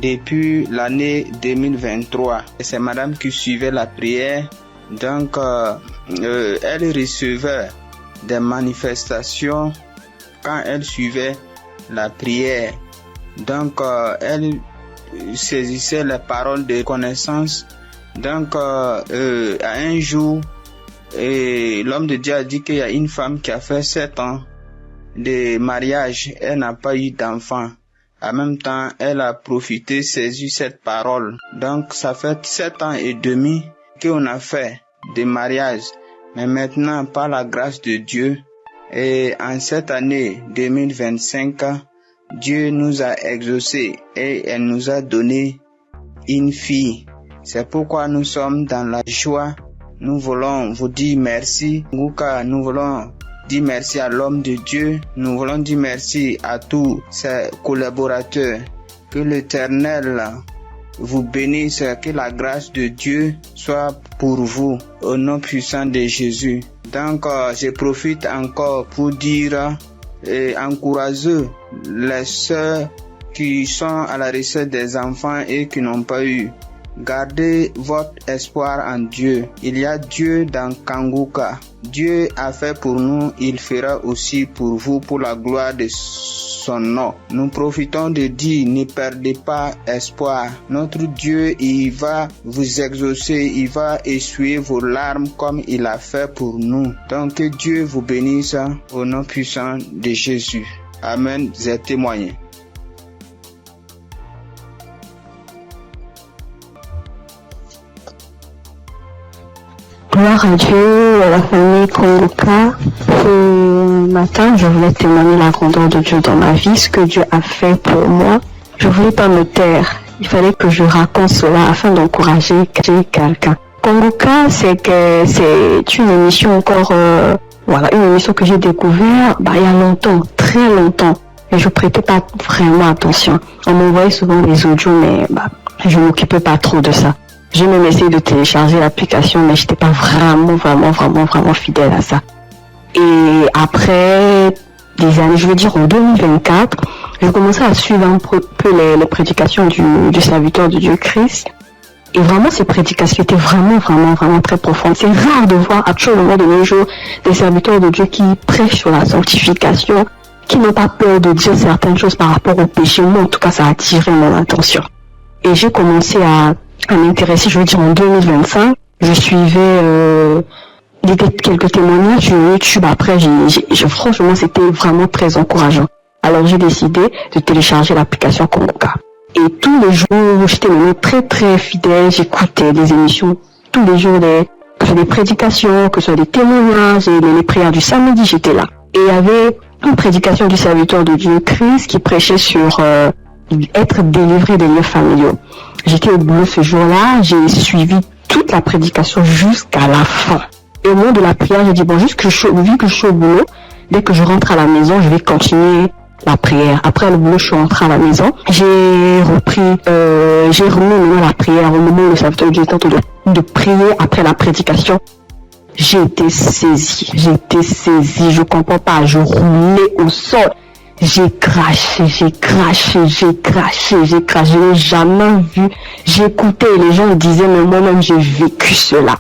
depuis l'année 2023. C'est madame qui suivait la prière. Donc, elle recevait des manifestations quand elle suivait la prière. Donc, elle saisissait les paroles de connaissance. Donc, à un jour, l'homme de Dieu a dit qu'il y a une femme qui a fait 7 ans de mariage. Elle n'a pas eu d'enfant. En même temps, elle a profité, saisi cette parole. Donc, ça fait 7 ans et demi qu'on a fait des mariages. Mais maintenant, par la grâce de Dieu, et en cette année 2025, Dieu nous a exaucés et elle nous a donné une fille. C'est pourquoi nous sommes dans la joie. Nous voulons vous dire merci. Nous voulons dire merci à l'homme de Dieu. Nous voulons dire merci à tous ses collaborateurs. Que l'Éternel vous bénisse, que la grâce de Dieu soit pour vous au nom puissant de Jésus. Donc, je profite encore pour dire et encourager les sœurs qui sont à la recherche des enfants et qui n'ont pas eu. Gardez votre espoir en Dieu. Il y a Dieu dans Kangoka. Dieu a fait pour nous, il fera aussi pour vous, pour la gloire de son nom. Nous profitons de dire, ne perdez pas espoir. Notre Dieu, il va vous exaucer, il va essuyer vos larmes comme il a fait pour nous. Donc que Dieu vous bénisse au nom puissant de Jésus. Amen. J'ai témoigné. Gloire à Dieu, à la famille Kangoka. Ce matin, je voulais témoigner la grandeur de Dieu dans ma vie, ce que Dieu a fait pour moi. Je voulais pas me taire. Il fallait que je raconte cela afin d'encourager quelqu'un. Kangoka, c'est une émission encore, une émission que j'ai découvert, il y a longtemps, très longtemps. Et je prêtais pas vraiment attention. On m'envoyait souvent des audios, mais, je m'occupais pas trop de ça. J'ai même essayé de télécharger l'application, mais j'étais pas vraiment fidèle à ça. Et après des années, je veux dire en 2024, j'ai commencé à suivre un peu les prédications du serviteur de Dieu Christ. Et vraiment, ces prédications étaient vraiment très profondes. C'est rare de voir actuellement de nos jours des serviteurs de Dieu qui prêchent sur la sanctification, qui n'ont pas peur de dire certaines choses par rapport au péché. Moi, en tout cas, ça a attiré mon attention. Et j'ai commencé à m'intéresser, je veux dire, en 2025. Je suivais quelques témoignages sur YouTube. Après, franchement, c'était vraiment très encourageant. Alors, j'ai décidé de télécharger l'application Congoca. Et tous les jours, j'étais vraiment très fidèle. J'écoutais des émissions tous les jours, que ce soit des prédications, que ce soit des témoignages, et les prières du samedi, j'étais là. Et il y avait une prédication du serviteur de Dieu, Chris, qui prêchait sur être délivré des liens familiaux. J'étais au boulot ce jour-là, j'ai suivi toute la prédication jusqu'à la fin. Et au moment de la prière, j'ai dit, bon, vu que je suis au boulot, dès que je rentre à la maison, je vais continuer la prière. Après le boulot, je suis rentrée à la maison. J'ai remis la prière au moment où le serviteur de Dieu était en train de prier après la prédication. J'ai été saisie, je comprends pas, je roulais au sol. J'ai craché, je n'ai jamais vu. J'écoutais et les gens me disaient, mais moi-même j'ai vécu cela.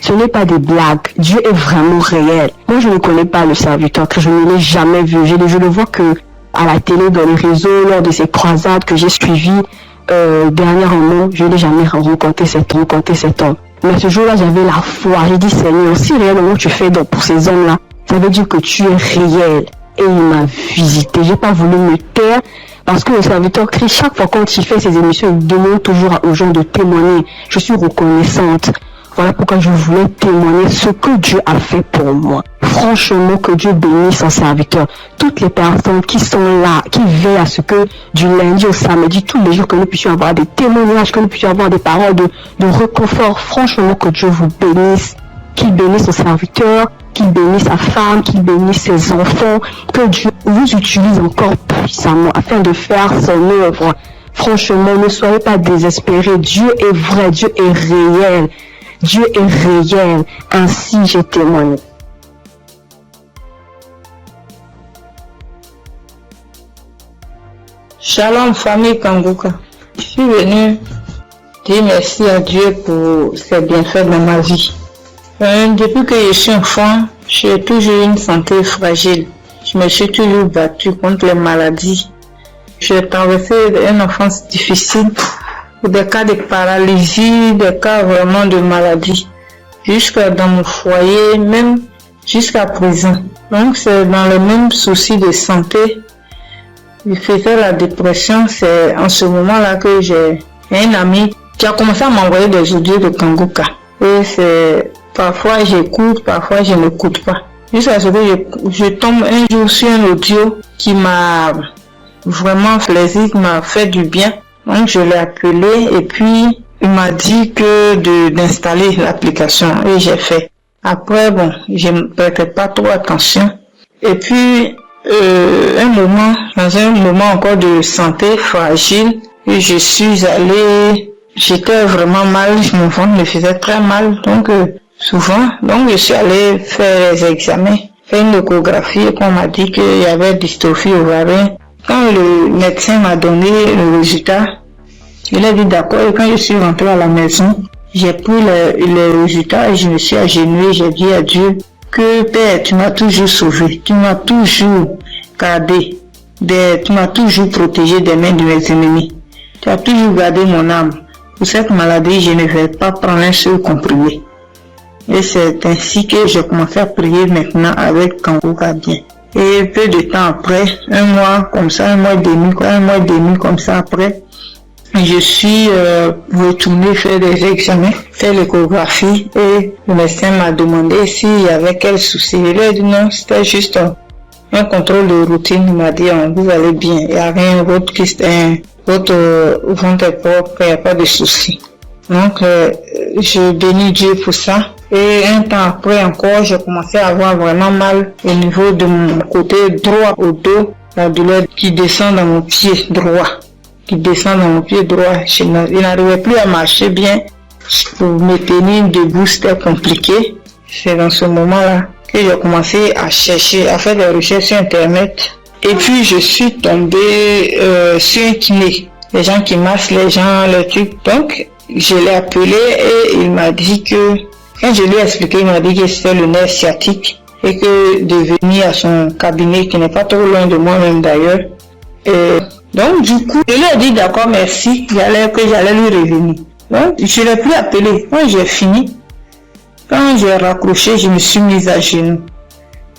Ce n'est pas des blagues, Dieu est vraiment réel. Moi je ne connais pas le serviteur, que je ne l'ai jamais vu. Je le vois que à la télé, dans les réseaux, lors de ces croisades que j'ai suivies dernièrement, je n'ai jamais rencontré cet homme. Mais ce jour-là, j'avais la foi. J'ai dit, Seigneur, si réellement tu fais donc pour ces hommes-là, ça veut dire que tu es réel. Et il m'a visité. J'ai pas voulu me taire parce que le serviteur Christ, chaque fois quand il fait ses émissions, il demande toujours aux gens de témoigner. Je suis reconnaissante. Voilà pourquoi je voulais témoigner ce que Dieu a fait pour moi. Franchement, que Dieu bénisse son serviteur. Toutes les personnes qui sont là, qui veillent à ce que du lundi au samedi, tous les jours, que nous puissions avoir des témoignages, que nous puissions avoir des paroles de réconfort. Franchement, que Dieu vous bénisse. Qu'il bénisse son serviteur, qu'il bénisse sa femme, qu'il bénisse ses enfants. Que Dieu vous utilise encore puissamment afin de faire son œuvre. Franchement, ne soyez pas désespérés. Dieu est vrai, Dieu est réel. Dieu est réel, ainsi j'ai témoigné. Shalom famille Kangoka. Je suis venue dire merci à Dieu pour ses bienfaits dans ma vie. Depuis que je suis enfant, j'ai toujours une santé fragile. Je me suis toujours battue contre les maladies. J'ai traversé une enfance difficile. Des cas de paralysie, des cas vraiment de maladie, jusqu'à dans mon foyer, même jusqu'à présent. Donc c'est dans le même souci de santé. Il faisait la dépression, c'est en ce moment-là que j'ai un ami qui a commencé à m'envoyer des audios de Kangoka. Et c'est parfois j'écoute, parfois je n'écoute pas. Jusqu'à ce que je tombe un jour sur un audio qui m'a vraiment plaisir, qui m'a fait du bien. Donc je l'ai appelé et puis il m'a dit que d'installer l'application et j'ai fait. Après bon, je ne prêtais pas trop attention. Et puis dans un moment encore de santé fragile, et je suis allée, j'étais vraiment mal, mon ventre me faisait très mal, donc souvent, donc je suis allée faire les examens, faire une échographie et qu'on m'a dit qu'il y avait dystrophie ovarienne. Quand le médecin m'a donné le résultat, il a dit d'accord, et quand je suis rentrée à la maison, j'ai pris le résultat et je me suis agenouillée, j'ai dit à Dieu que Père, tu m'as toujours sauvé, tu m'as toujours gardé, tu m'as toujours protégé des mains de mes ennemis, tu as toujours gardé mon âme. Pour cette maladie, je ne vais pas prendre un seul comprimé. Et c'est ainsi que j'ai commencé à prier maintenant avec Kangoka bien. Et peu de temps après, un mois et demi comme ça après, je suis retournée faire des examens, faire l'échographie et le médecin m'a demandé s'il y avait quel souci. Il lui a dit non, c'était juste un contrôle de routine. Il m'a dit vous allez bien, il n'y a rien d'autre qui votre ventre est propre, il n'y a pas de souci. Donc je bénis Dieu pour ça. Et un temps après encore, j'ai commencé à avoir vraiment mal au niveau de mon côté droit au dos, la douleur qui descend dans mon pied droit. Je n'arrivais plus à marcher bien. Pour me tenir debout, c'était compliqué. C'est dans ce moment-là que j'ai commencé à chercher, à faire des recherches sur Internet. Et puis, je suis tombée sur un kiné. Les gens qui massent les gens, les trucs. Donc, je l'ai appelé et il m'a dit que, quand je lui ai expliqué, il m'a dit que c'était le nerf sciatique et que de venir à son cabinet, qui n'est pas trop loin de moi-même d'ailleurs. Et donc, du coup, je lui ai dit d'accord, merci, que j'allais lui revenir. Donc, je ne l'ai plus appelé. Quand j'ai fini, quand j'ai raccroché, je me suis mise à genoux.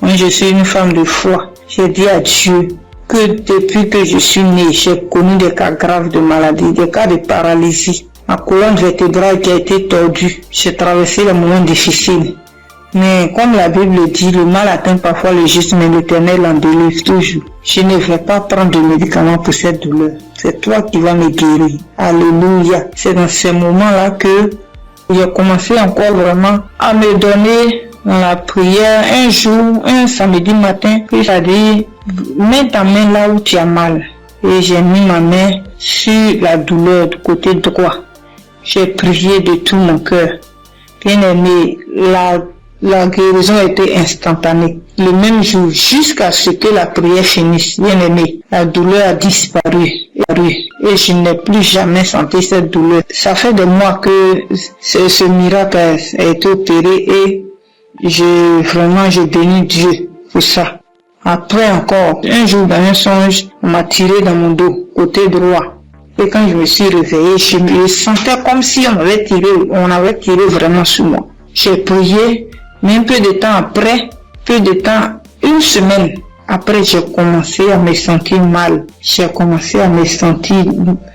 Moi, je suis une femme de foi. J'ai dit à Dieu que depuis que je suis née, j'ai connu des cas graves de maladie, des cas de paralysie. Ma colonne vertébrale qui a été tordue. J'ai traversé les moments difficiles. Mais comme la Bible dit, le mal atteint parfois le juste, mais l'Éternel en délivre toujours. Je ne vais pas prendre de médicaments pour cette douleur. C'est toi qui vas me guérir. Alléluia. C'est dans ces moments-là que j'ai commencé encore vraiment à me donner dans la prière. Un jour, un samedi matin, il a dit, mets ta main là où tu as mal. Et j'ai mis ma main sur la douleur du côté droit. J'ai prié de tout mon cœur. Bien aimé, la guérison a été instantanée. Le même jour, jusqu'à ce que la prière finisse, bien aimé, la douleur a disparu. Et je n'ai plus jamais senti cette douleur. Ça fait des mois que ce miracle a été opéré et je bénis Dieu pour ça. Après encore, un jour dans un songe, on m'a tiré dans mon dos, côté droit. Et quand je me suis réveillé, je me sentais comme si on avait tiré vraiment sur moi. J'ai prié, mais un peu de temps après, une semaine après, j'ai commencé à me sentir mal. J'ai commencé à me sentir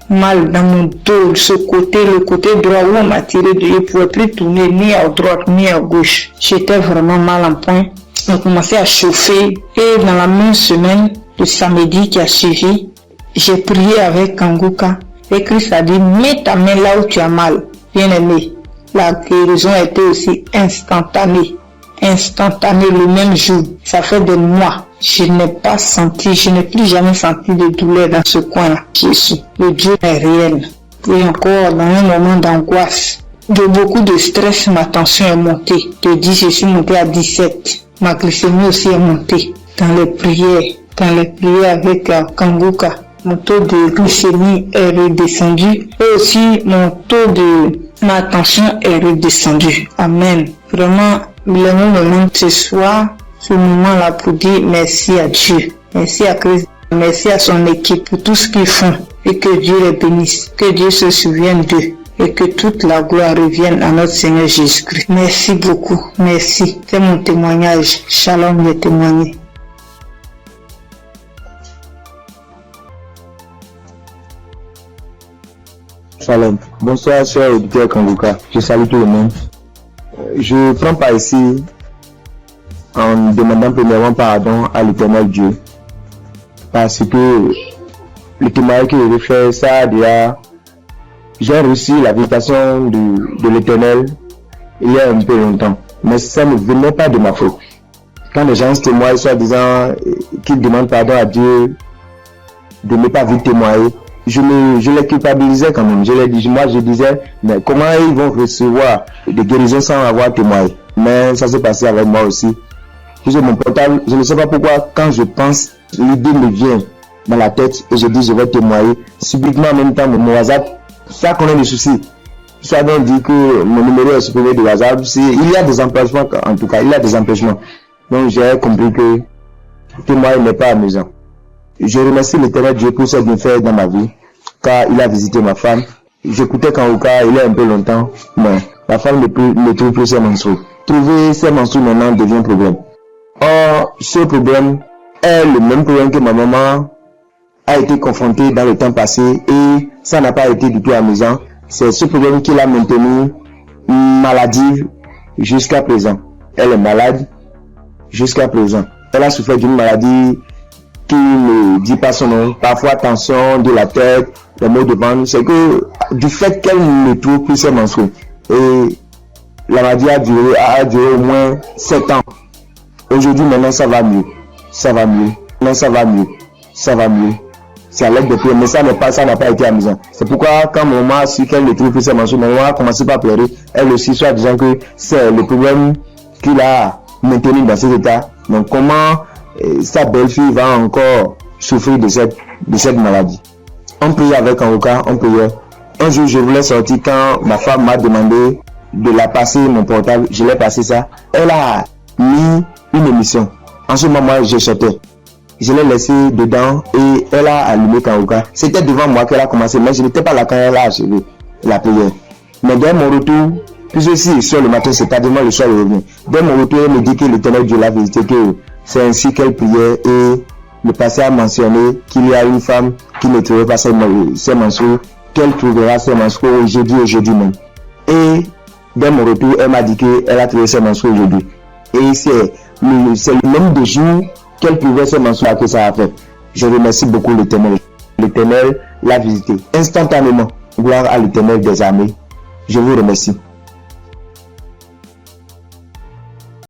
mal dans mon dos, le côté droit où on m'a tiré de, je ne pouvais plus tourner ni à droite ni à gauche. J'étais vraiment mal en point. On commençait à chauffer et dans la même semaine, le samedi qui a suivi, j'ai prié avec Kanguka et Christ a dit, mets ta main là où tu as mal. Bien aimé, la guérison a été aussi instantanée le même jour. Ça fait des mois. Je n'ai plus jamais senti de douleur dans ce coin-là. Jésus, le Dieu est réel. Et encore, dans un moment d'angoisse, de beaucoup de stress, ma tension est montée. De 10, je suis montée à 17. Ma glycémie aussi est montée. Dans les prières avec Kanguka, mon taux de glycémie est redescendu. Et aussi, ma tension est redescendue. Amen. Vraiment, le moment ce soir, ce moment-là pour dire merci à Dieu, merci à Christ, merci à son équipe pour tout ce qu'ils font et que Dieu les bénisse, que Dieu se souvienne d'eux et que toute la gloire revienne à notre Seigneur Jésus-Christ. Merci beaucoup, merci. C'est mon témoignage. Shalom, j'ai témoigné. Shalom. Bonsoir, cher auditeur Kanguka. Je salue tout le monde. Je prends part ici en demandant premièrement pardon à l'Éternel Dieu. Parce que le témoignage que je fais, ça déjà, j'ai reçu la visitation de l'Éternel il y a un peu longtemps. Mais ça ne venait pas de ma faute. Quand les gens témoignent, soit disant qu'ils demandent pardon à Dieu de ne pas vite témoigner, je les culpabilisais quand même. Je disais, mais comment ils vont recevoir des guérisons sans avoir témoigné? Mais ça s'est passé avec moi aussi. J'ai mon portable, je ne sais pas pourquoi, quand je pense, l'idée me vient dans la tête et je dis je vais témoigner. Subitement en même temps, mon WhatsApp, ça connaît des soucis. Ça veut dire que mon numéro est supprimé de WhatsApp. Il y a des empêchements, en tout cas, il y a des empêchements. Donc j'ai compris que témoigner n'est pas amusant. Je remercie l'Éternel Dieu pour ses bienfaits dans ma vie, car il a visité ma femme. J'écoutais Kanguka il y a un peu longtemps, mais la femme ne trouve plus ses menstrues. Trouver ses menstrues maintenant devient un problème. Or, ce problème est le même problème que ma maman a été confrontée dans le temps passé et ça n'a pas été du tout amusant. C'est ce problème qui l'a maintenue maladive jusqu'à présent. Elle est malade jusqu'à présent. Elle a souffert d'une maladie qui ne dit pas son nom, parfois tension de la tête, les maux de ventre, c'est que du fait qu'elle ne trouve plus ses menstrues. Et la maladie a duré au moins 7 ans. Aujourd'hui, maintenant, ça va mieux. Maintenant, ça va mieux. C'est à l'aide de prière, mais ça n'a pas été amusant. C'est pourquoi, quand mon maman a su qu'elle ne trouve plus ses menstrues, ma maman a commencé par pleurer. Elle aussi, soit disant que c'est le problème qu'il a maintenu dans cet état. Donc, comment sa belle-fille va encore souffrir de cette maladie. On priait avec Kanguka, on priait. Un jour, je voulais sortir quand ma femme m'a demandé de la passer mon portable. Je l'ai passé ça. Elle a mis une émission. En ce moment, je sortais. Je l'ai laissé dedans et elle a allumé Kanguka. C'était devant moi qu'elle a commencé, mais je n'étais pas là quand elle a achevé la prière. Mais dès mon retour, puisque si sur le matin, c'est tardivement le soir, je reviens. Dès mon retour, elle me dit que l'Éternel Dieu l'a visité, que c'est ainsi qu'elle priait et le passé a mentionné qu'il y a une femme qui ne trouvait pas ses menstrues, qu'elle trouvera ses menstrues aujourd'hui même. Et dès mon retour, elle m'a dit qu'elle a trouvé ses menstrues aujourd'hui. Et c'est le nombre de jours qu'elle trouvait ses menstrues que ça a fait. Je remercie beaucoup l'Éternel. L'Éternel l'a visité instantanément. Gloire à l'Éternel des armées. Je vous remercie.